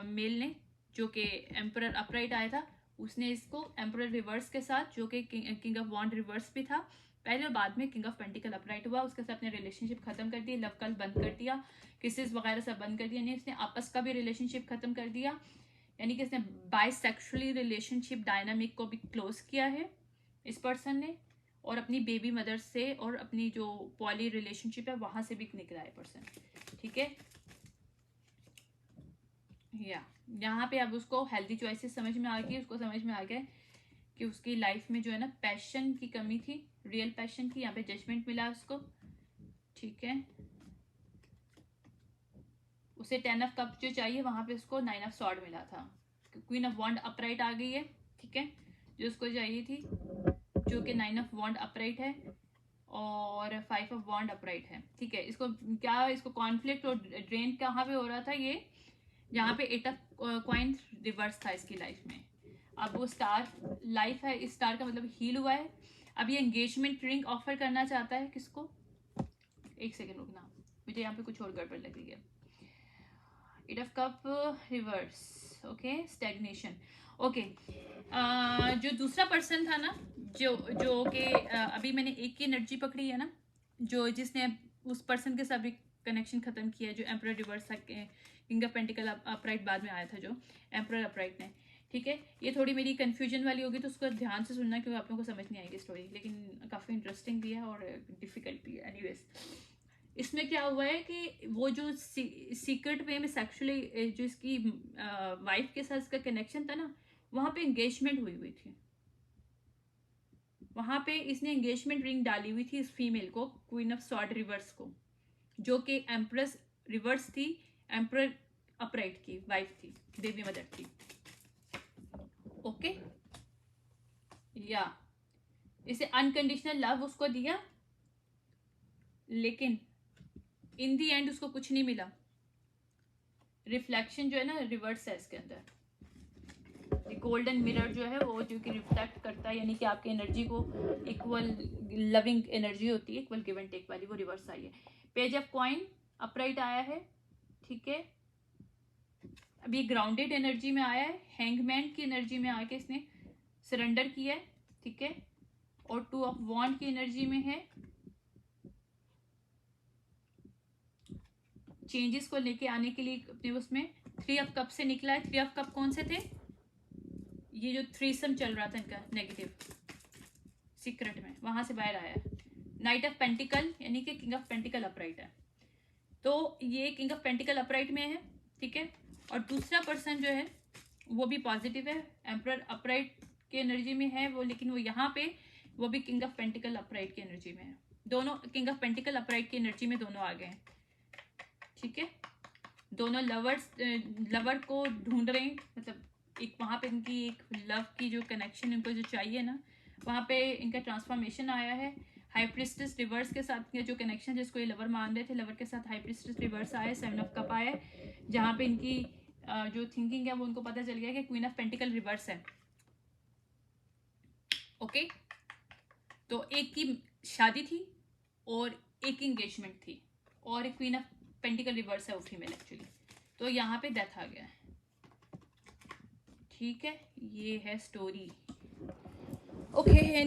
मेल ने, जो कि एम्परर अपराइट आया था, उसने इसको एम्परर रिवर्स के साथ, जो कि किंग ऑफ वॉन्ड रिवर्स भी था पहले, और बाद में किंग ऑफ पेंटिकल अपराइट हुआ, उसके साथ अपने रिलेशनशिप खत्म कर दिया, लव कल बंद कर दिया, किसेस वगैरह सब बंद कर दिया, यानी इसने आपस का भी रिलेशनशिप खत्म कर दिया, यानी कि इसने बाइसेक्सुअली रिलेशनशिप डायनामिक को भी क्लोज किया है इस पर्सन ने, और अपनी बेबी मदर से और अपनी जो पॉली रिलेशनशिप है वहां से भी निकला है पर्सन, ठीक है। या यहाँ पे अब उसको हेल्दी चॉइसेस समझ में आ गई, उसको समझ में आ गया कि उसकी लाइफ में जो है ना पैशन की कमी थी, रियल पैशन की, यहाँ पे जजमेंट मिला उसको, ठीक है। उसे 10 ऑफ कप जो चाहिए, वहां पे उसको 9 ऑफ सॉर्ड मिला था, क्वीन ऑफ वॉन्ड अपराइट आ गई है, ठीक है, जो उसको चाहिए थी, जो कि 9 ऑफ वॉन्ड अपराइट है और 5 ऑफ वॉन्ड अपराइट है, ठीक है। इसको क्या, इसको कॉन्फ्लिक्ट और ड्रेन कहाँ पे हो रहा था, ये जहाँ पे 8 ऑफ कॉइन रिवर्स था इसकी लाइफ में, अब वो स्टार लाइफ है, इस स्टार का मतलब हील हुआ है। अब ये एंगेजमेंट रिंग ऑफर करना चाहता है किसको, एक सेकेंड रुकना, मुझे यहाँ पे कुछ और गड़बड़ लग रही है। Eight of cup reverse, okay, stagnation, okay. जो दूसरा पर्सन था ना, जो जो कि अभी मैंने एक की एनर्जी पकड़ी है ना, जो जिसने उस पर्सन के साथ भी कनेक्शन खत्म किया, जो एम्परर रिवर्स था, किंग ऑफ पेंटिकल अपराइट बाद में आया था, जो एम्परर अपराइट ने, ठीक है। ये थोड़ी मेरी कंफ्यूजन वाली होगी तो उसको ध्यान से सुनना, क्योंकि आप लोगों को समझ नहीं आएगी स्टोरी, लेकिन काफ़ी इंटरेस्टिंग भी है और डिफिकल्ट भी है। एनीवेज, इसमें क्या हुआ है कि वो जो सीक्रेट वे में सेक्सुअली जो इसकी वाइफ के साथ इसका कनेक्शन था ना, वहां पे एंगेजमेंट हुई थी, वहां पे इसने एंगेजमेंट रिंग डाली हुई थी इस फीमेल को, क्वीन ऑफ सॉर्ड रिवर्स को, जो कि एम्प्रेस रिवर्स थी, एम्परर अपराइट की वाइफ थी, देवी मदर थी, ओके। या इसे अनकंडीशनल लव उसको दिया, लेकिन इन दी एंड उसको कुछ नहीं मिला। रिफ्लेक्शन जो है ना रिवर्स है इसके अंदर, गोल्डन मिरर जो है वो जो कि रिफ्लेक्ट करता है, यानी कि आपकी एनर्जी को इक्वल लविंग एनर्जी होती है, इक्वल गिव एंड टेक वाली, वो रिवर्स आई है। पेज ऑफ कॉइन अपराइट आया है, ठीक है। अभी ग्राउंडेड एनर्जी में आया है, हैंगमैन की एनर्जी में आके इसने सरेंडर किया है, ठीक है। और 2 ऑफ वॉन्ड की एनर्जी में है, चेंजेस को लेके आने के लिए अपने उसमें 3 ऑफ कप से निकला है। 3 ऑफ कप कौन से थे, ये जो थ्रीसम चल रहा था इनका नेगेटिव सीक्रेट में, वहां से बाहर आया। नाइट ऑफ पेंटिकल यानी कि किंग ऑफ पेंटिकल अपराइट है, तो ये किंग ऑफ पेंटिकल अपराइट में है, ठीक है। और दूसरा पर्सन जो है वो भी पॉजिटिव है, एम्परर अपराइट की एनर्जी में है वो, लेकिन वो यहाँ पे वो भी किंग ऑफ पेंटिकल अपराइट की एनर्जी में है। दोनों किंग ऑफ पेंटिकल अपराइट की एनर्जी में दोनों आ गए हैं, ठीक है। दोनों लवर को ढूंढ रहे हैं, मतलब एक वहां पे इनकी एक लव की जो कनेक्शन इनको जो चाहिए ना, वहां पे इनका ट्रांसफॉर्मेशन आया है। हाई प्रिस्टेस रिवर्स के साथ जो कनेक्शन जिसको ये लवर मान रहे थे, लवर के साथ हाई प्रिस्टेस रिवर्स आया, 7 ऑफ कप आया, जहां पे इनकी जो थिंकिंग है वो उनको पता चल गया कि क्वीन ऑफ पेंटिकल रिवर्स है, ओके। तो एक की शादी थी और एक की एंगेजमेंट थी, और एक क्वीन ऑफ पेंटिकल रिवर्स है वो फीमेल एक्चुअली, तो यहाँ पे डेथ आ गया है, ठीक है। ये है स्टोरी, ओके।